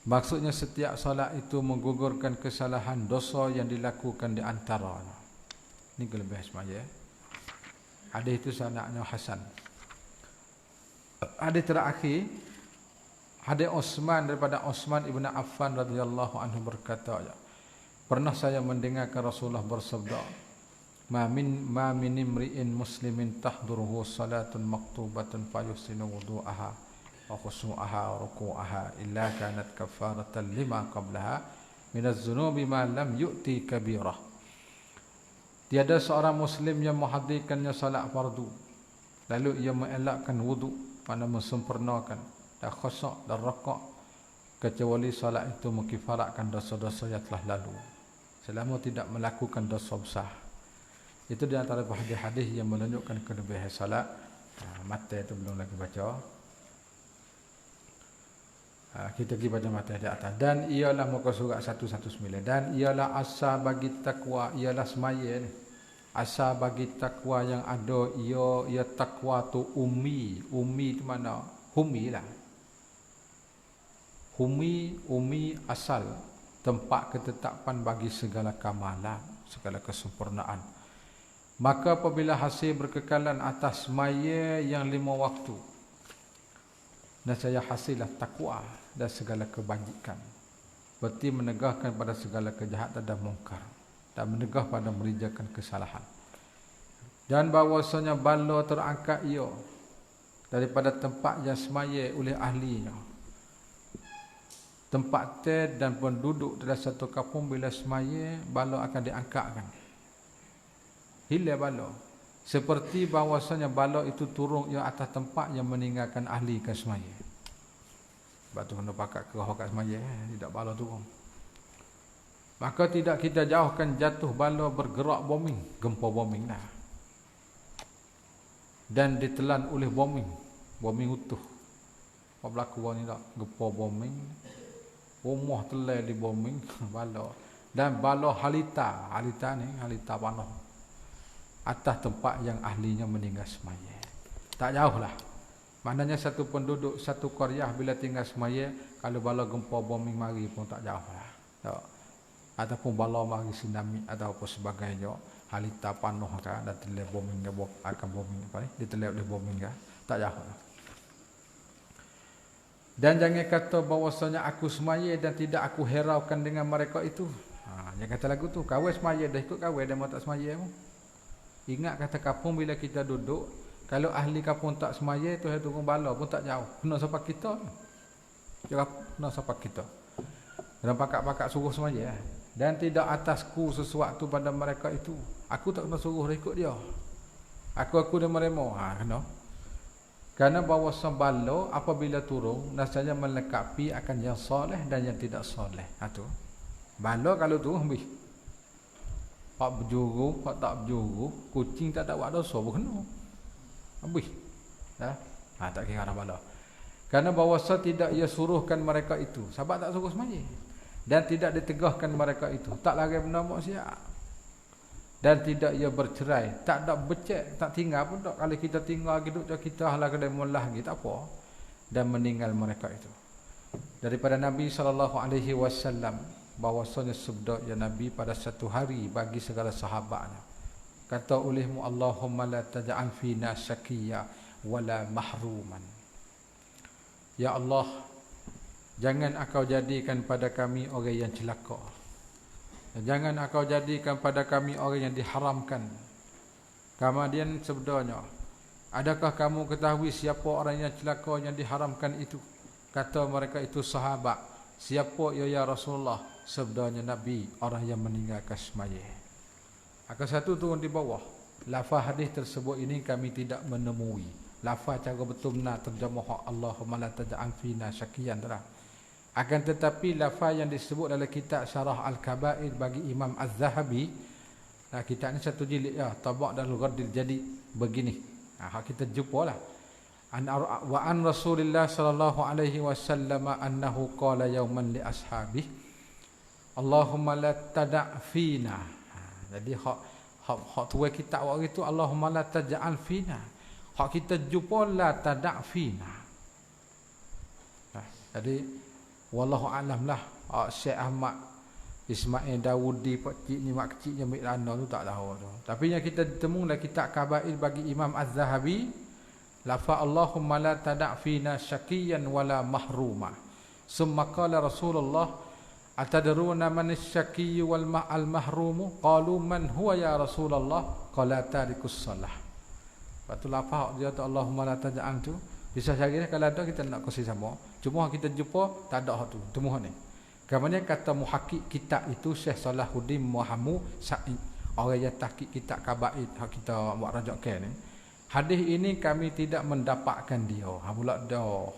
Maksudnya setiap salat itu menggugurkan kesalahan dosa yang dilakukan di antaranya. Ini kelebihan semaya. Hadis itu sanadnya hasan. Hadis terakhir, hadis Utsman daripada Utsman ibn Affan radhiyallahu anhu berkata, pernah saya mendengarkan Rasulullah bersabda, ma min imri'in muslimin tahduruhu salatun maktubatun fayusinu wudu'aha wa khusu'aha wa ruku'aha illa kanat kafaratan lima qablaha minaz zunubi ma lam yu'ti kabirah. Tiada seorang muslim yang menghadirkannya salat fardu lalu ia mengelakkan wudu, mana mensempurnakan dan khusyuk dan raka', kecuali salat itu mengkifaratkan dosa-dosa yang telah lalu selama tidak melakukan dosa besar. Itu di antara hadis-hadis yang menunjukkan kelebihan salat. Mata itu belum lagi baca. Kita pergi baca mata di atas. Dan ialah muka surat 119. Dan ialah asal bagi takwa, ialah semaya ni. Asal bagi takwa yang ada, ia takwa tu ummi. Ummi tu mana? Humi lah. Umi asal, tempat ketetapan bagi segala kamalan, segala kesempurnaan. Maka apabila hasil berkekalan atas maya yang 5 waktu, dan saya hasillah takwa dan segala kebajikan, berarti menegahkan pada segala kejahatan dan mungkar, dan menegah pada merijakan kesalahan. Dan bahawasanya bala terangkat ia daripada tempat yang semaya oleh ahlinya. Tempat ter dan penduduk dalam satu kampung bila semaya, bala akan diangkatkan. Hilang bala. Seperti bahawasanya bala itu turun yang atas tempat yang meninggalkan ahli ke semaya. Sebab tu kena pakat kerah kat semaya, tidak bala turun. Maka tidak kita jauhkan jatuh bala bergerak bombing, gempa bombing dah. Dan ditelan oleh bombing utuh. Apa berlaku ni tak? Gempa bombing, rumah telai di bombing, bala. Dan bala halita ni, halita panah. atas tempat yang ahlinya meninggal semaya. Tak jauh lah. Maknanya satu penduduk satu qaryah bila tinggal semaya, kalau bala gempa bombing mari pun tak jauh lah. Tak. Ataupun bala mari tsunami atau apa sebagainya, halita panuh kan dan terlep bombing akan bombing apa ni? Diterlep oleh bombing kan. Tak jauh lah. Dan jangan kata bahawasanya aku semaya dan tidak aku hiraukan dengan mereka itu. Jangan kata lagu tu, kawin semaya dah ikut kawin dan mau tak semaya pun. Ingat kata kapung bila kita duduk, kalau ahli kapung tak semaya tu hai turun bala pun tak jauh. Kena sampai kita. Kena sampai kita. Dan pakak-pakak suruh semaya. Dan tidak atasku sesuatu pada mereka itu. Aku tak kena suruh ikut dia. Aku dia meremo. Kena. Kerana bahawa bala apabila turun, nasanya melengkapi akan yang soleh dan yang tidak soleh. Tu. Bala kalau turun habis. Hak berjuru, hak tak berjuru, kucing tak ada buat dosa pun kena. Habis. Tak kira arah bala. Kerana bahawasa tidak ia suruhkan mereka itu. Sebab tak suruh semaya. Dan tidak ditegahkan mereka itu. Tak lagi benda maksiat. Dan tidak ia bercerai. Tak ada becek, tak tinggal pun tak. Kalau kita tinggal hidup kita lah kedai mulah lagi tak apa. Dan meninggal mereka itu. Daripada Nabi SAW bahwasanya sabda ya Nabi pada satu hari bagi segala sahabatnya. Kata olehmu Allahumma la taj'al fina syaqiyya wala mahruman. Ya Allah, jangan engkau jadikan pada kami orang yang celaka. Jangan engkau jadikan pada kami orang yang diharamkan. Kemudian sabdanya, adakah kamu ketahui siapa orang yang celaka yang diharamkan itu? Kata mereka itu sahabat. Siapa ya Rasulullah? Sabdanya Nabi, orang yang meninggalkan semaya. Akan satu turun di bawah. Lafaz hadis tersebut ini kami tidak menemui. Lafaz cara betul benar terjemah Allahumma la taj'al fina syaqiyan terang. Akan tetapi lafaz yang disebut dalam kitab Syarah Al-Kaba'ir bagi Imam Az-Zahabi, kitab ni satu jilid ya, Tabaq Darul Ghadil, jadi begini. Kita jumpalah. Wa an Rasulillah sallallahu alaihi wasallam annahu qala yawman li ashabihi Allahumma la tada' fina. Jadi hak tuai kitab waktu itu Allahumma la taj'al fina. Hak kita jumpa la tada' fina. Jadi wallahu alam lah. Syekh Ahmad Ismail Dawudi pakcik ni mak kecilnya mik lana tu tak tahu tu. Tapi yang kita temu dalam kitab Kabair bagi Imam Az-Zahabi, lafa Allahumma la tada' fina syaqiyan wala mahruma. Summa qala Rasulullah atadruna man asy-syaqiyyu wal ma'al mahrumu? Qalu man huwa ya Rasulullah? Qala tarikus salah. Betul apa dia tu Allahumma la taj'al tu? Bisa cari kalau ada kita nak kasih sama. Cuma kita jumpa tak ada hak tu. Temu ni. Kemudian kata muhakkik kitab itu Syekh Salahuddin Muhammad Sa'id. Orang yang tahqiq kitab Kabaid hak kita buat rajak ni. Hadis ini kami tidak mendapatkan dia. Pula dah.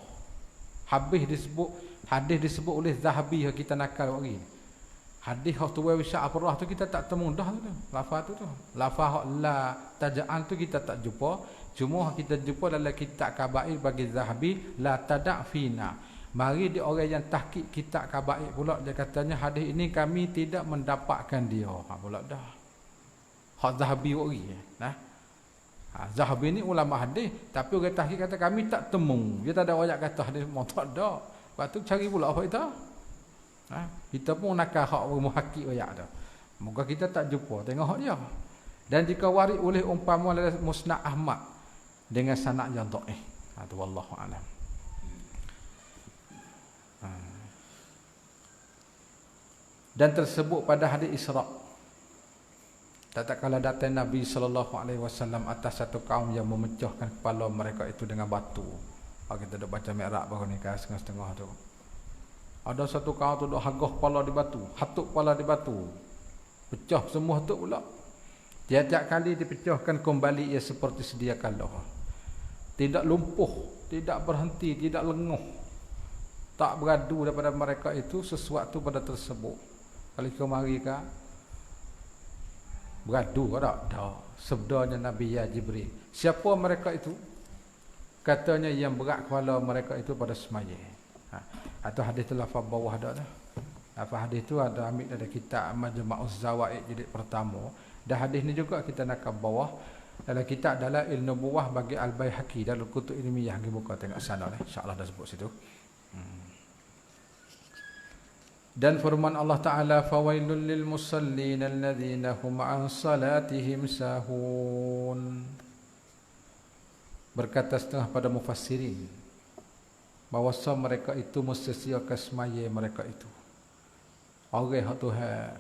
Hadis disebut oleh Zahabi yang kita nakal lagi. Hadis hak tuai wisya aprah tu kita tak temu dah tu. Lafaz tu. Lafaz la taj'al tu kita tak jumpa. Cuma kita jumpa dalam kitab Kabair bagi Zahabi la tada' fina. Mari dia orang yang tahqiq kitab Kabair pula dia katanya hadis ini kami tidak mendapatkan dia. Pula dah. Hak Zahabi lagi. Zahabi ni ulama hadis tapi orang tahqiq kata kami tak temu. Dia tak ada ayat kata hadis mau tak ada. Lepas tu cari pula apa kita? Kita pun nak hak muhakkik ayat dah. Moga kita tak jumpa tengok hak dia. Dan jika warid oleh umpama Musnad Ahmad dengan sanad yang dhaif. Tu wallahu alam. Dan tersebut pada hadis Isra. Tatkala datang Nabi SAW atas satu kaum yang memecahkan kepala mereka itu dengan batu. Kita dah baca Mi'raj baru ni kan setengah-setengah tu. Ada satu kaum tu dah hagah kepala di batu, hatuk kepala di batu. Pecah semua tu pula. Tiap-tiap kali dipecahkan kembali ia seperti sedia kala. Tidak lumpuh, tidak berhenti, tidak lenguh. Tak beradu daripada mereka itu sesuatu pada tersebut. Kalau kemari kan beradu tak? Dah. Sabdanya Nabi ya Jibril. Siapa mereka itu? Katanya yang berat kepala mereka itu pada semaya. Atau hadis tu lafaz bawah dah. Lafaz hadis tu ada ambil dari kitab Majma'uz Zawaid jilid pertama Dan hadis ni juga kita nak ke bawah dalam kitab Dalail Nubuwah bagi Al-Baihaqi dalam kutub ilmiah, pergi buka tengok sana ni, insya-Allah dah sebut situ. Dan firman Allah Ta'ala, fawailul lil musallin alladhina hum an salatihim sahun. Berkata setengah pada mufassirin bahawa mereka itu mesti-sia-sia semaya mereka itu. Orang hak Tuhan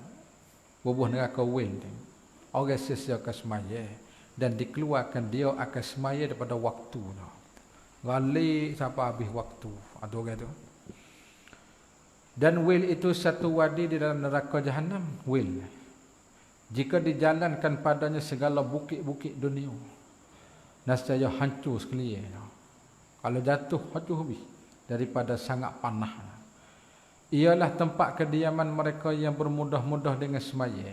bubuh neraka win ni, orang sia-sia semaya dan dikeluarkan dia akan semaya daripada waktu tu. Galik sampai habis waktu. Ada orang tu. Dan wil itu satu wadi di dalam neraka jahanam. Wil, jika dijalankan padanya segala bukit-bukit dunia, nescaya hancur sekalian. Kalau jatuh hancur habis daripada sangat panas. Ialah tempat kediaman mereka yang bermudah-mudah dengan semaya.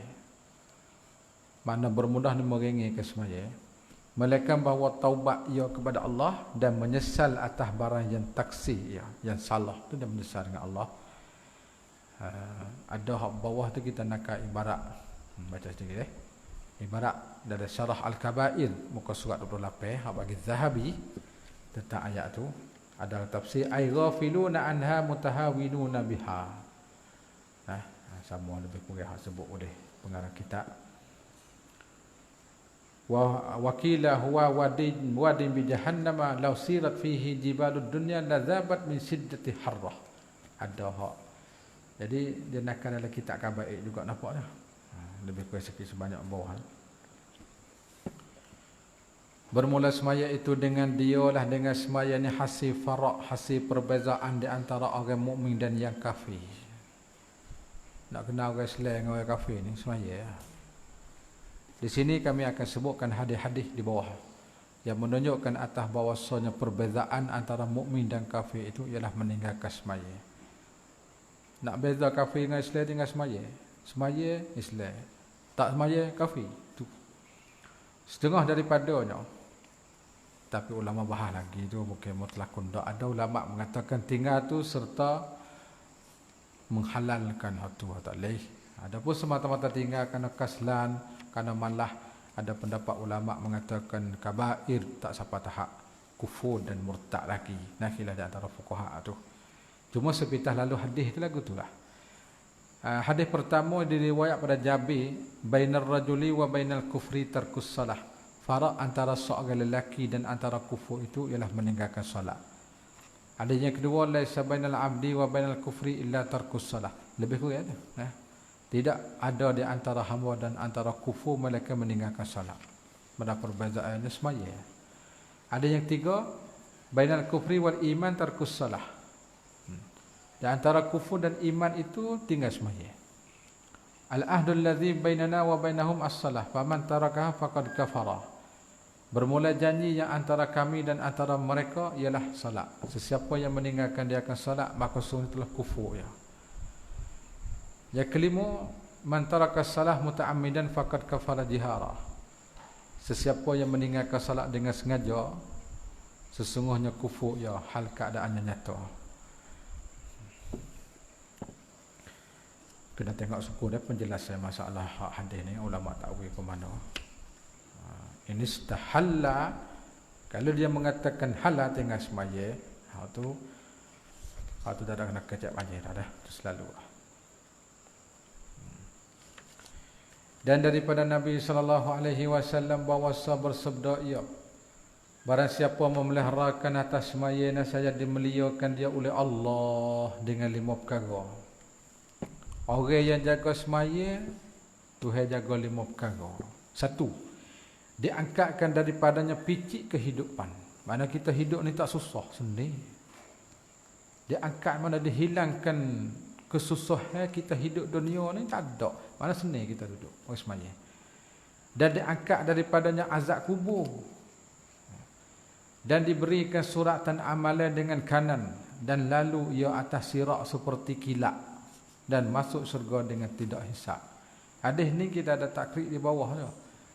Mana bermudah ni merengek ke semaya, melainkan bahawa taubat ia kepada Allah dan menyesal atas barang yang taksir ia, yang salah tu, dan menyesal dengan Allah. Ada hak bawah tu kita nak ibarat, baca sedikit ibarat dari Syarah Al-Kabair muka surat 28 hak bagi Zahabi tentang ayat tu. Ada tafsir ay ghafiluna anha mutahawinuna biha. Sama lebih kurang hak sebut oleh pengarang kitab. Wa wakila huwa wadin bi jahannama law sirat fihi jibalud dunya lazabat min siddati harrah. Ada hak. Jadi dia nakkan dalam kitab Kabair juga nampak dah. Lebih kurang sikit sebanyak bawah. Bermula semaya itu dengan dialah dengan semaya ni hasil farak, hasil perbezaan di antara orang mukmin dan yang kafir. Nak kenal orang Islam dengan orang kafir ni semaya. Di sini kami akan sebutkan hadis-hadis di bawah yang menunjukkan atas bahawasanya perbezaan antara mukmin dan kafir itu ialah meninggalkan semaya. Nak beza kafir dengan Islam dengan semaya. Semaya Islam, tak semaya kafir. Tu setengah daripadanya. Tapi ulama bahas lagi tu bukan mutlakun. Tak ada ulama mengatakan tinggal tu serta menghalalkan hal tu, tak leh. Adapun semata-mata tinggal kerana kaslan, kerana malah ada pendapat ulama mengatakan kabair tak sampai tahap kufur dan murtad lagi. Nakhilah di antara fuqaha tu. Cuma sepitah lalu hadis tu lagu tu lah. Hadis pertama diriwayat pada Jabir, bainar rajuli wa bainal kufri tarkus salah. Farak antara seorang lelaki dan antara kufur itu ialah meninggalkan solat. Ada yang kedua, laisa bainal abdi wa bainal kufri illa tarkus salah. Lebih kurang tu. Tidak ada di antara hamba dan antara kufur melainkan meninggalkan solat. Pada perbezaannya semaya. Ada yang tiga, bainal kufri wal iman tarkus salah. Di antara kufur dan iman itu tinggal semaya. Al-ahdul ladzi bainana wa bainahum as-salah, faman tarakaha faqad kafara. Bermula janji yang antara kami dan antara mereka ialah salat. Sesiapa yang meninggalkan dia akan salat, maka sungguh telah kufur ya. Yang kelima, man taraka salah muta'ammidan faqad kafara jihara. Sesiapa yang meninggalkan salat dengan sengaja, sesungguhnya kufur ya, hal keadaannya nyata. Kena tengok suku dia penjelasan masalah hadis ni, ulama takwil ke mana. Ini istahalla, kalau dia mengatakan halal tengah semaya, hak tu dah kena kecap banjir dah, tu selalu. Dan daripada Nabi SAW bahawasa bersabda ia, barang siapa memeliharakan atas semaya, nescaya dimuliakan dia oleh Allah dengan 5 perkara. Orang yang jaga semaya, Tuhan jaga 5 perkara. 1, diangkatkan daripadanya picik kehidupan. Mana kita hidup ni tak susah sendiri. Diangkat, mana dihilangkan kesusahan kita hidup dunia ni tak ada. Mana sendiri kita duduk orang semaya. Dan diangkat daripadanya azab kubur. Dan diberikan suratan amalan dengan kanan, dan lalu ia atas sirat seperti kilat, dan masuk syurga dengan tidak hisab. Hadis ni kita ada takrib di bawah tu.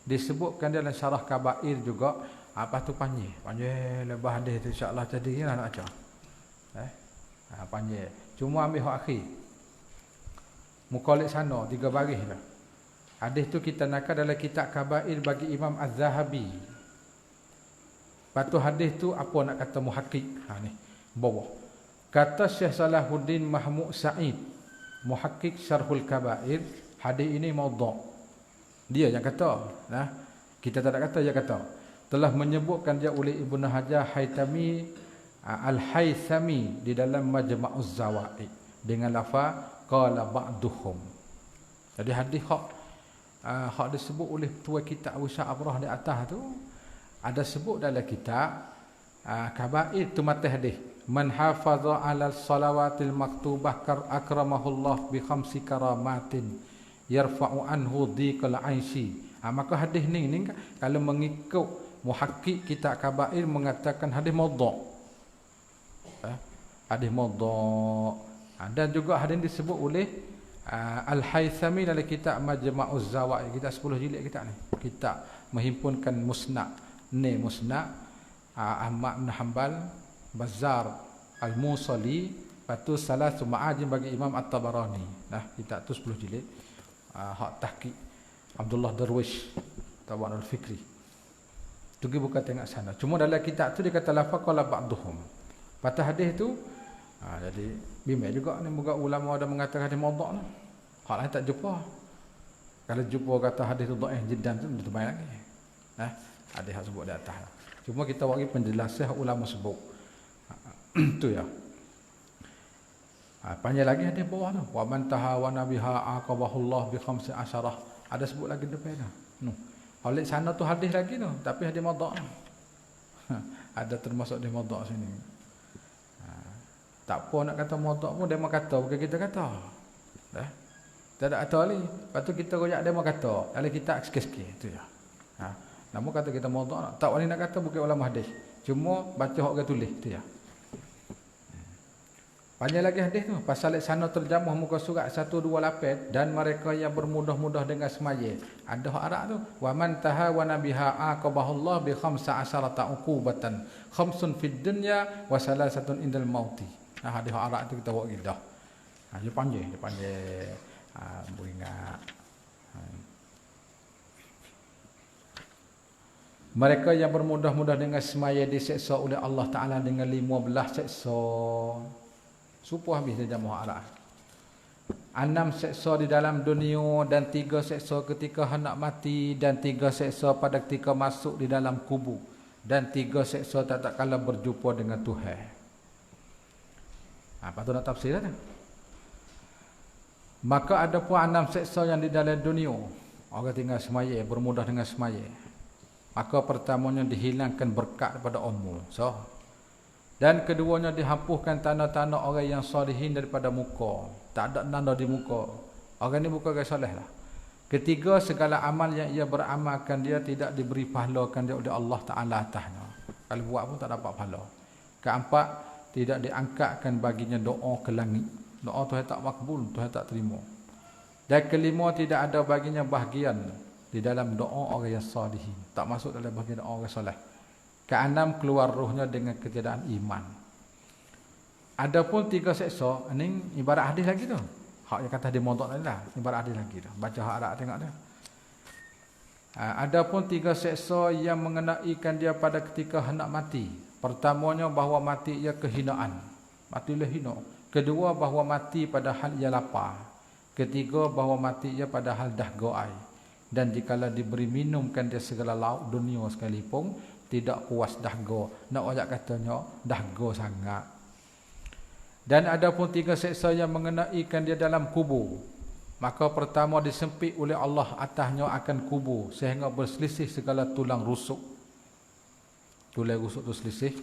Disebutkan dalam Syarah Kabair juga. Apa tu panjang? Panjang lepas hadis tu, insya-Allah jadi lah nak baca. Panjang. Cuma ambil hak akhir. Mukallid sana 3 baris lah. Hadis tu kita nakal dalam kitab Kabair bagi Imam Az-Zahabi. Patu hadis tu apa nak kata muhakkik? Ni bawah. Kata Syekh Salahuddin Mahmud Sa'id, muhakkik Syarhul Kabair, hadis ini maudhu'. Dia yang kata, nah, kita tak ada kata, dia kata. Telah menyebutkan dia oleh Ibnu Hajar Haytami Al-Haythami di dalam Majma'uz Zawaid dengan lafaz qala ba'duhum. Jadi hadis hak disebut oleh tua kitab Abu Sya'abrah di atas tu ada sebut dalam kitab Kabair tu mata hadis man hafaza 'ala salawatil maktubah akramahullah bi khamsi karamatin yarfa'u anhu dhiqal 'aishi. Maka hadis ni kalau mengikut muhakkik kitab Kabair mengatakan hadis maudhu'. Hadis maudhu'. Dan juga hadis disebut oleh Al-Haythami dalam kitab Majma'uz Zawaid, kitab 10 jilid kitab ni. Kitab menghimpunkan musnad, Ahmad bin Hanbal, Bazzar, Al-Musali, patu Salasu Ma'ajim bagi Imam At-Tabarani. Nah, kitab tu 10 jilid. Hak tahqiq Abdullah Darwish, Tawan Al-Fikri. Tu bukan tengok sana. Cuma dalam kitab tu dia kata lafaz qala ba'duhum. Patah hadis tu jadi bimbang juga ni moga ulama ada mengatakan hadis maudhu' ni. Hak lain tak jumpa. Kalau jumpa kata hadis tu dhaif jiddan tu terbaik lagi. Hadis hak sebut di atas. Cuma kita bagi penjelasan ulama sebut. Tu ya. Panjang lagi hadis bawah tu. Wa man tahawana biha aqabahullah bi khamsi asyarah. Ada sebut lagi depan tu. Oleh sana tu hadis lagi tu, tapi hadis maudhu'. Ada termasuk di maudhu' sini. Tak apa nak kata maudhu' pun dia mau kata, bukan kita kata. Tak ada kata lagi. Lepas tu kita royak dia mau kata. Kalau kita sikit-sikit tu ya. Namun kata kita maudhu', tak wani nak kata bukan ulama hadis. Cuma baca hak orang tulis tu ya. Panjang lagi hadis tu. Pasal sana terjemah muka surat 128 dan mereka yang bermudah-mudah dengan semaya. Ada hak Arab tu. Wa man tahawana biha aqabahullah bi 15 uqubatan. Khamsun fid dunya wa salasatun indal mauti. Hadis hak Arab tu kita buat gitu. Dia panjang, beringat. Mereka yang bermudah-mudah dengan semaya diseksa oleh Allah Ta'ala dengan 15 seksa. Supuh habis dia jamuh arah. 6 seksa di dalam dunia dan 3 seksa ketika hendak mati dan 3 seksa pada ketika masuk di dalam kubur dan 3 seksa tak kala berjumpa dengan Tuhan. Apa tu nak tafsir dah? Maka ada pun 6 seksa yang di dalam dunia. Orang tinggal semaya, bermudah dengan semaya. Maka pertamanya dihilangkan berkat daripada umur. Dan keduanya dihapuskan tanda-tanda orang yang salihin daripada muka. Tak ada tanda di muka. Orang ni bukan orang soleh lah. Ketiga, segala amal yang ia beramalkan dia tidak diberi pahlakan dia oleh Allah Ta'ala atasnya. Kalau buat pun tak dapat pahala. Keempat, tidak diangkatkan baginya doa ke langit. Doa Tuhan tak makbul, Tuhan tak terima. Dan kelima, tidak ada baginya bahagian di dalam doa orang yang salihin. Tak masuk dalam bahagian doa orang soleh. Keenam, keluar rohnya dengan ketiadaan iman. Adapun 3 seksa, ini ibarat hadis lagi tu. Hak yang kata di maudhu' tadi lah, ibarat hadis lagi tu. Baca hak Arab tengok tu. Adapun 3 seksa yang mengenaikan dia pada ketika hendak mati. Pertamanya bahawa mati ia kehinaan. Matilah hina. Kedua, bahawa mati padahal ia lapar. Ketiga, bahawa mati ia padahal dah goai. Dan jikalau diberi minumkan dia segala lauk dunia sekalipun, tidak puas dahga. Nak ajak katanya dahga sangat. Dan ada pun 3 seksa yang mengenaikan dia dalam kubur. Maka pertama disempit oleh Allah atasnya akan kubur sehingga berselisih segala tulang rusuk. Tulang rusuk tu selisih.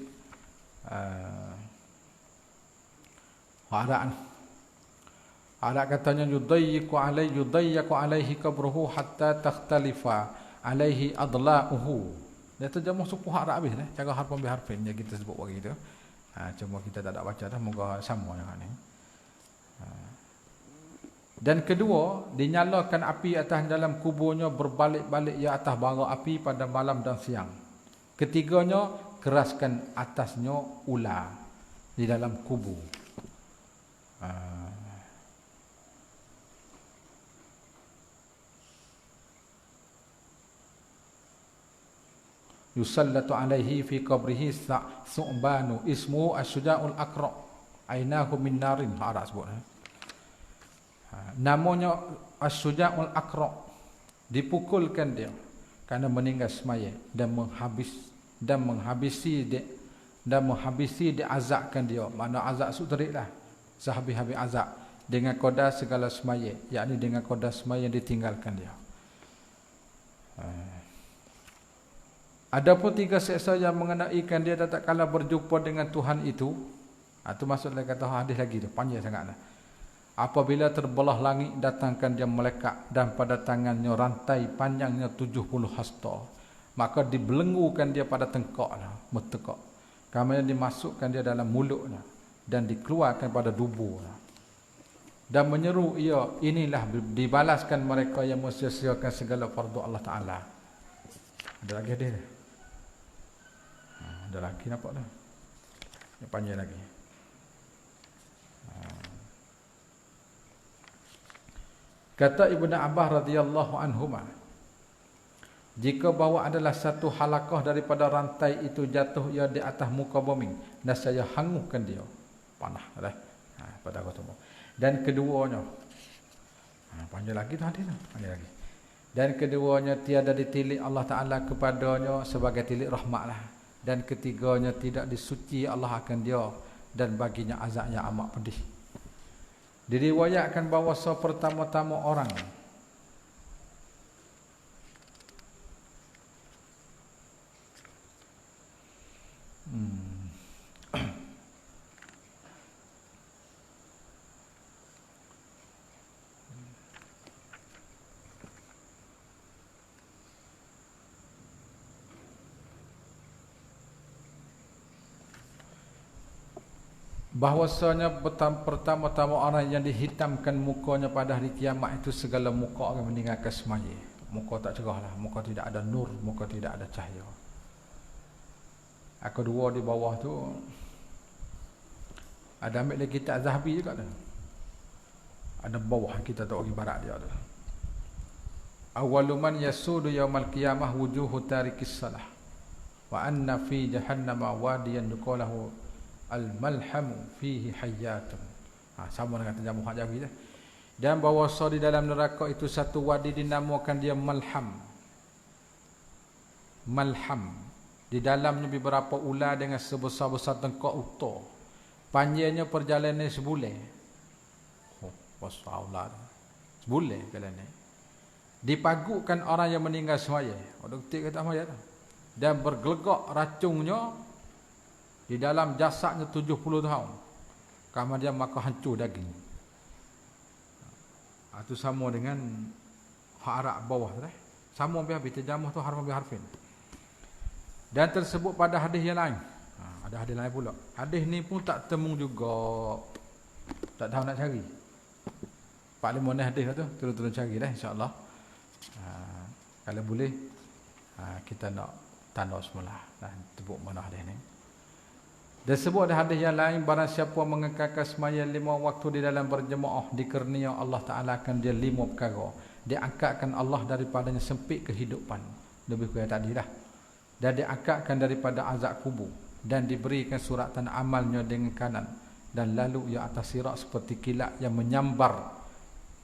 Ada katanya yudayyiqu alaihi qabruhu hatta takhtalifa alaihi adla'uhu. Dia terjemah suku hak Arab habis dah. Cara harfan bi harfin yang kita sebut bagi tu. Cuma kita tak ada baca dah, moga sama dengan ni. Dan kedua, dinyalakan api atas dalam kuburnya berbalik-balik ia atas bara api pada malam dan siang. Ketiganya, keraskan atasnya ular di dalam kubur. yusallatu alaihi fi qabrihi su'banu ismuhu asyuja'ul aqra ainahu min narin. Arab sebut. Namanya asyuja'ul aqra, dipukulkan dia kerana meninggal semaya dan menghabisi dia azabkan dia. Makna azab sutriklah, sehabis-habis azab dengan qada segala semaya, yakni dengan qada semaya yang ditinggalkan dia. Adapun 3 seksa yang mengenaikan dia tak kala berjumpa dengan Tuhan itu. Itu maksudnya kata hadis lagi tu, panjang sangatlah. Apabila terbelah langit, datangkan dia malaikat dan pada tangannya rantai panjangnya 70 hasta. Maka dibelenggukan dia pada tengkoknya, metekak. Kemudian dimasukkan dia dalam mulutnya dan dikeluarkan pada tubuhnya. Dan menyeru ia, inilah dibalaskan mereka yang mensia-siakan segala fardu Allah Ta'ala. Ada lagi dia. Ada lagi nampak dah. Yang panjang lagi. Kata Ibnu Abbas radhiyallahu anhuma, jika bahawa adalah satu halakah daripada rantai itu jatuh ia di atas muka bumi, dan saya hanguskan dia. Panah dah. Pada aku semua. Dan keduanya, panjang lagi tu hadis tu, panjang lagi. Dan keduanya tiada ditilik Allah Ta'ala kepadanya sebagai tilik rahmatlah. Dan ketiganya tidak disuci Allah akan dia dan baginya azabnya amat pedih. Diriwayatkan bahawa pertama-tama orang bahwasanya pertama-tama orang yang dihitamkan mukanya pada hari kiamat itu segala muka akan meninggalkan semaya. Muka tak cerahlah, muka tidak ada nur, muka tidak ada cahaya. Kedua di bawah tu ada ambil lagi kitab Zahabi juga tu. Ada bawah kita tahu ibarat dia tu. Awwalu man yasudu yaumal qiyamah wujuhu tarikis salah. Wa anna fi jahannama wadiyan yuqalahu al-malhamu fihi hayyatun. Sama dengan terjemah hak Jawi dah. Dan bahawa di dalam neraka itu satu wadi dinamakan dia malham. Malham. Di dalamnya beberapa ular dengan sebesar-besar tengkok uta. Panjangnya perjalanan sebulan. Besar ular. Sebulan perjalanan. Dipagukkan orang yang meninggal semaya. Doktor kata semaya tu. Dan bergelegak racunnya di dalam jasadnya 70 tahun. Kemudian maka hancur daging. Itu sama dengan harap bawah tu dah. Sama habis terjemah tu harf habis harfin. Dan tersebut pada hadis yang lain. Ada hadis lain pula. Hadis ni pun tak temu juga. Tak tahu nak cari. 4-5 hadis lah tu. Turun-turun cari dah insya-Allah. Kalau boleh kita nak tanda semula dan tebuk mana hadis ni. Dan sebut ada hadis yang lain, barang siapa mengekalkan sembahyang 5 waktu di dalam berjemaah, dikurnia Allah Ta'ala akan dia 5 perkara. Dia angkatkan Allah daripadanya sempit kehidupan. Lebih kurang tadi dah. Dan dia angkatkan daripada azab kubur. Dan diberikan suratan amalnya dengan kanan. Dan lalu ia atas sirat seperti kilat yang menyambar.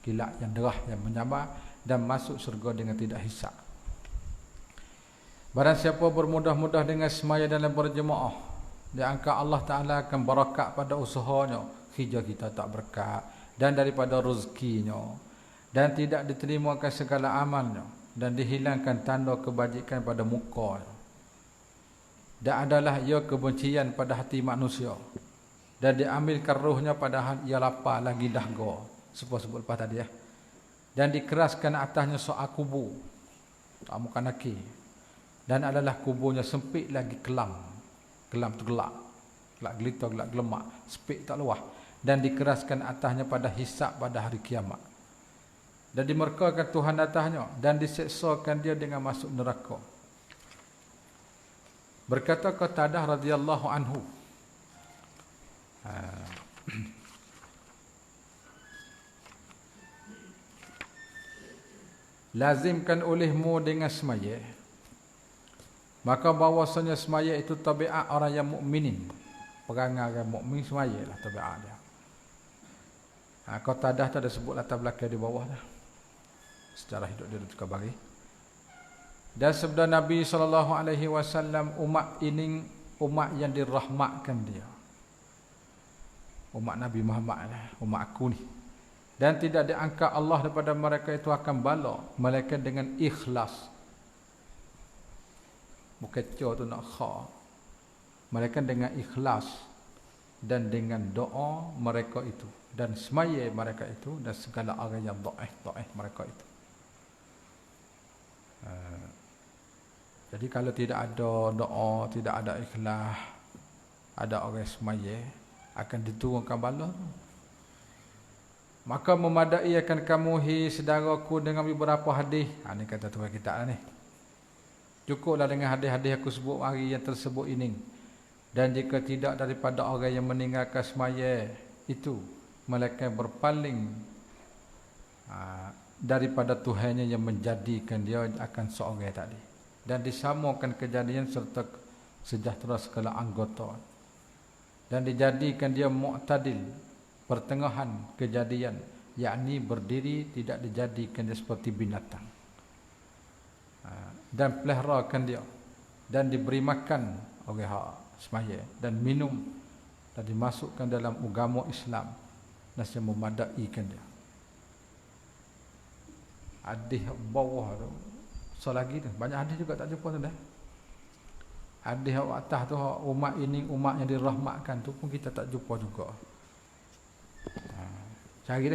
Kilat yang derah yang menyambar. Dan masuk surga dengan tidak hisab. Barang siapa bermudah-mudah dengan sembahyang dalam berjemaah, dia angkat Allah Ta'ala akan barakat pada usahanya. Hijau kita tak berkat. Dan daripada rezekinya. Dan tidak diterimakan segala amalnya. Dan dihilangkan tanda kebajikan pada mukanya. Dan adalah ia kebencian pada hati manusia. Dan diambilkan rohnya padahal ia lapar lagi dahga. Sebut-sebut lepas tadi ya. Dan dikeraskan atasnya soal kubur. Tak mukan laki. Dan adalah kuburnya sempit lagi kelam. Kelam tu gelap. Gelap gelita, gelap gelemak. Sepik tak luah. Dan dikeraskan atasnya pada hisab pada hari kiamat. Dan dimurkakan Tuhan atasnya. Dan diseksakan dia dengan masuk neraka. Berkata Qatadah radhiyallahu anhu. Lazimkan olehmu dengan semaya. Maka bahwasanya semaya itu tabiat orang yang mukminin. Perangai orang mukmin semayalah tabiat dia. Kau tadah tu ada sebut latar belakang di bawah dah. Sejarah hidup dia juga bagi. Dan sabda Nabi SAW, umat ini umat yang dirahmatkan dia. Umat Nabi Muhammad lah, umat aku ni. Dan tidak diangkat Allah daripada mereka itu akan bala, melainkan dengan ikhlas. Bukan co tu nak kha. Melainkan dengan ikhlas dan dengan doa mereka itu dan semaya mereka itu dan segala orang yang dhaif mereka itu. Jadi kalau tidak ada doa, tidak ada ikhlas, ada orang semaya, akan diturunkan bala. Maka memadai akan kamu saudaraku dengan beberapa hadis. Ini kata Tuhan kita ni. Cukuplah dengan hadis-hadis aku sebut hari yang tersebut ini. Dan jika tidak daripada orang yang meninggalkan semaya itu, melainkan berpaling daripada Tuhannya yang menjadikan dia akan seorang tadi. Dan disamakan kejadian serta sejahtera segala anggota. Dan dijadikan dia mu'tadil, pertengahan kejadian, yakni berdiri, tidak dijadikan dia seperti binatang. Dan peliharakan dia dan diberi makan oleh semaya dan minum dan dimasukkan dalam agama Islam dan memadaikan dia. Hadis bawah tu so lagi tu banyak hadis juga tak jumpa tu dah. Hadis atas tu umat ini umat yang dirahmatkan tu pun kita tak jumpa juga. Cari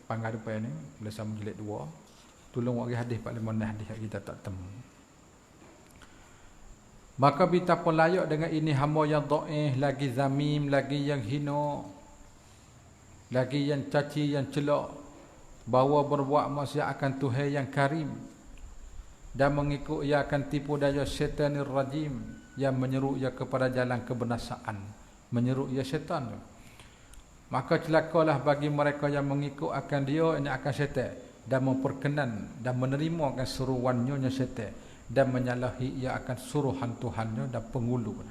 panggal depan ni boleh sama jilid 2. Tolong bagi hadis 45 hadis kita tak temu. Maka betapa layak dengan ini hamba yang dhaif, lagi zamim, lagi yang hina, lagi yang caci, yang celak, bahawa berbuat maksiat akan Tuhan yang karim dan mengikut ia akan tipu daya syaitanir rajim yang menyeru ia kepada jalan kebinasaan, menyeru ia syaitan. Maka celakalah bagi mereka yang mengikut akan dia, ini akan syaitan, dan memperkenan dan menerima akan seruannya syaitan dan menyalahi ia akan suruhan Tuhannya dan pengulu.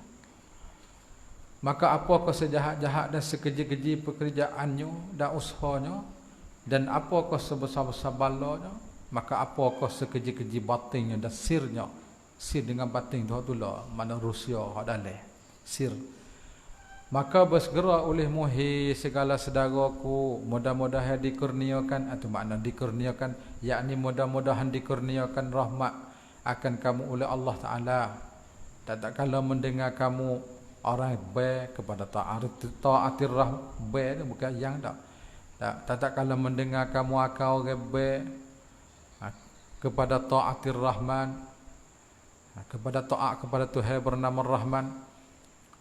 Maka apakah sejahat-jahat dan sekeji-keji pekerjaannya dan usahanya, dan apakah sebesar-besar balanya, maka apakah sekeji-keji batinnya dan sirnya. Sir dengan batin tu lah mana Rusia adalah sir. Maka bersegera oleh muhi segala saudaraku, mudah-mudahan dikurniakan, atau makna dikurniakan, yakni mudah-mudahan dikurniakan rahmat akan kamu oleh Allah Ta'ala. Tak kala mendengar kamu orang baik kepada ta'atir baik itu bukan yang tak. Tak kala mendengar kamu akal orang baik kepada ta'atir rahman, kepada taat kepada Tuhan bernama Rahman.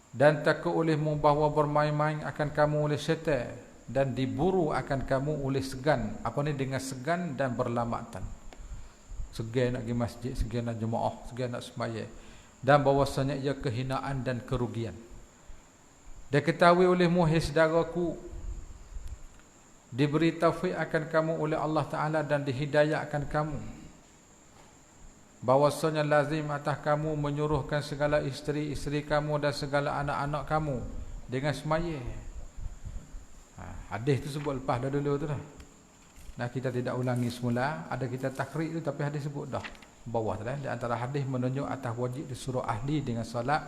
Dan takut olehmu bahawa bermain-main akan kamu oleh syaitan, dan diburu akan kamu oleh segan. Apa ni? Dengan segan dan berlamatan. Segan nak pergi masjid, segan nak jemaah, segan nak sembahyang, dan bahwasanya ia kehinaan dan kerugian. Dan ketahui olehmu hai saudaraku, diberi taufik akan kamu oleh Allah Ta'ala dan dihidayahkan kamu, bahwasanya lazim atas kamu menyuruhkan segala isteri-isteri kamu dan segala anak-anak kamu dengan semaya. Hadis tu sebut lepas dah dulu tu dah. Nah, kita tidak ulangi semula, ada kita takrib tu tapi hadis sebut dah bawah tu dah. Di antara hadis menunjuk atas wajib disuruh ahli dengan solat.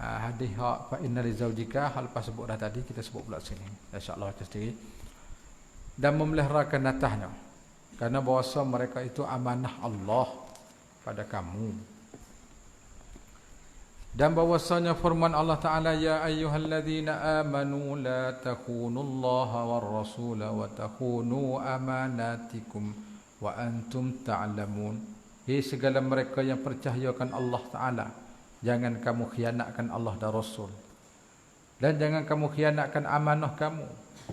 Hadis fa inna li zaujika, hal lepas sebut dah tadi kita sebut pula sini. Insya-Allah kita sendiri. Dan memeliharakan atasnya, karena bahawasa mereka itu amanah Allah pada kamu. Dan bahwasanya firman Allah Ta'ala, ya ayyuhalladzina amanu la takhunullaha war rasula wa takhunu amanatikum wa antum ta'lamun. Hei segala mereka yang percayakan Allah Ta'ala, jangan kamu khianatkan Allah dan Rasul, dan jangan kamu khianatkan amanah kamu.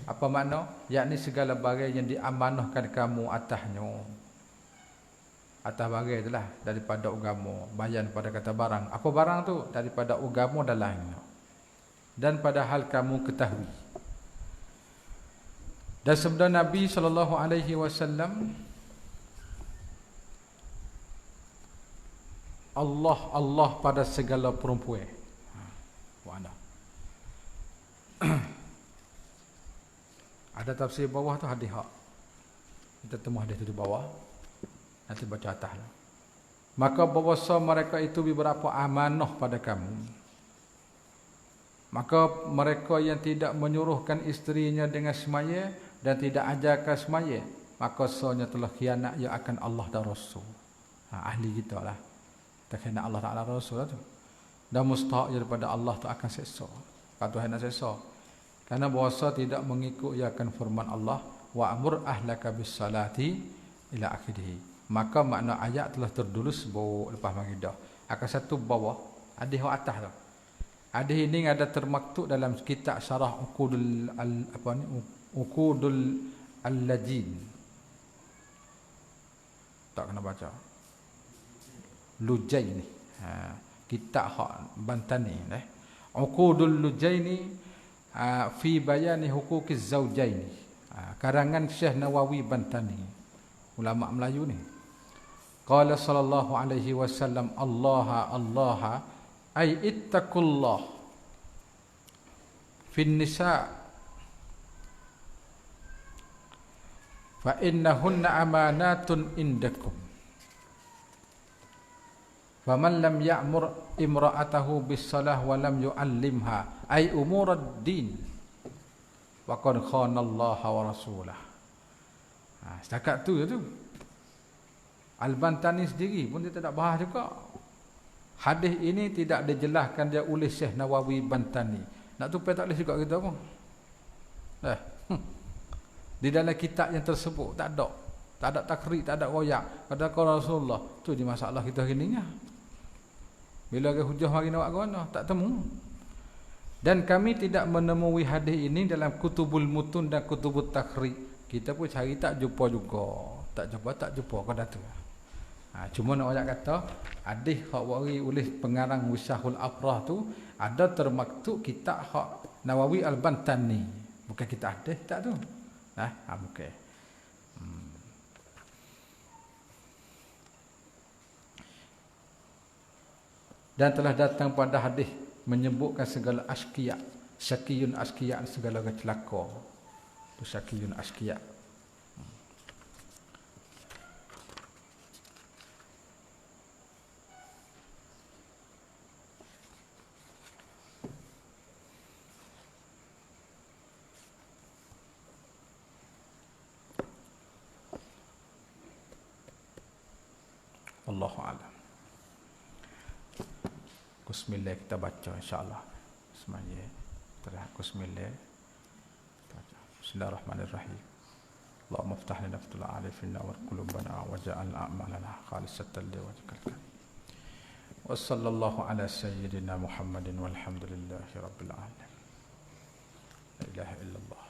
Apa makna? Yakni segala barang yang diamanahkan kamu atasnya. Atas barang itulah daripada agama. Bayan pada kata barang. Apa barang tu? Daripada agama dan lainnya. Dan padahal kamu ketahui. Dan sabda Nabi SAW, Allah Allah pada segala perempuan. Mana? Ada tafsir bawah tu hadis hak. Kita temu hadis tu di bawah. Nanti baca atas lah. Maka bahawasa mereka itu beberapa amanah pada kamu. Maka mereka yang tidak menyuruhkan isterinya dengan semaya dan tidak ajarkan semaya, maka soalnya telah khianat ia akan Allah dan Rasul. Ahli kita lah. Tak khianat Allah Ta'ala Rasul lah tu. Dan mustahak daripada Allah tu akan seksa. Kalau Tuhan nak seksa. Karena bahasa tidak mengikut ia akan firman Allah. Wa'mur ahlaka bis salati ila akhirih. Maka makna ayat telah tertulis bawah lepas magidah. Akan satu bawah. Hadis atas tu. Hadis ini ada termaktub dalam kitab syarah Uqudul Al-Lajin. Tak kena baca. Lujaini. Kitab hak Bantani. Uqudul Lujaini fi bayani huquqiz zaujaini. Karangan Syekh Nawawi Bantani. Ulama Melayu ni. Qala sallallahu alaihi wasallam Allah ay ittaqullah fin nisa fa innahunna amanatun indakum faman lam ya'mur imra'atahu bis salah wa lam yu'allimha ay umurad din wa qad khana Allah wa rasulah. Setakat tu je tu. Al-Bantani sendiri pun dia tak bahas juga. Hadis ini tidak dijelaskan dia oleh Syekh Nawawi Bantani. Nak tupai tak boleh juga kita pun. Di dalam kitab yang tersebut tak ada. Tak ada takrib, tak ada royak. Kata Rasulullah, tu di masalah kita hari ni. Bila ke hujah mari nak buat mana? Tak temu. Dan kami tidak menemui hadis ini dalam kutubul mutun dan kutubut takrib. Kita pun cari tak jumpa juga. Tak jumpa pada tu. Cuma nak ayat kata hadis hak wari oleh pengarang Wisahul Afrah tu ada termaktub kitab hak Nawawi Al-Bantani. Bukan kitab hadis tak tu. Bukan. Dan telah datang pada hadis menyebutkan segala asqiya, syakiyun asqiya, segala celaka. Tu syakiyun asqiya. Allahu a'lam. Bismillah kita baca insya-Allah. Bismillah. Bismillahirrahmanirrahim. Allahumma iftah lana fatul arifina wa qulubana wa ja'al a'malana khalisatan liwajhikal karim. Wa sallallahu ala sayyidina Muhammadin walhamdulillahi rabbil alamin. La ilaha illallah.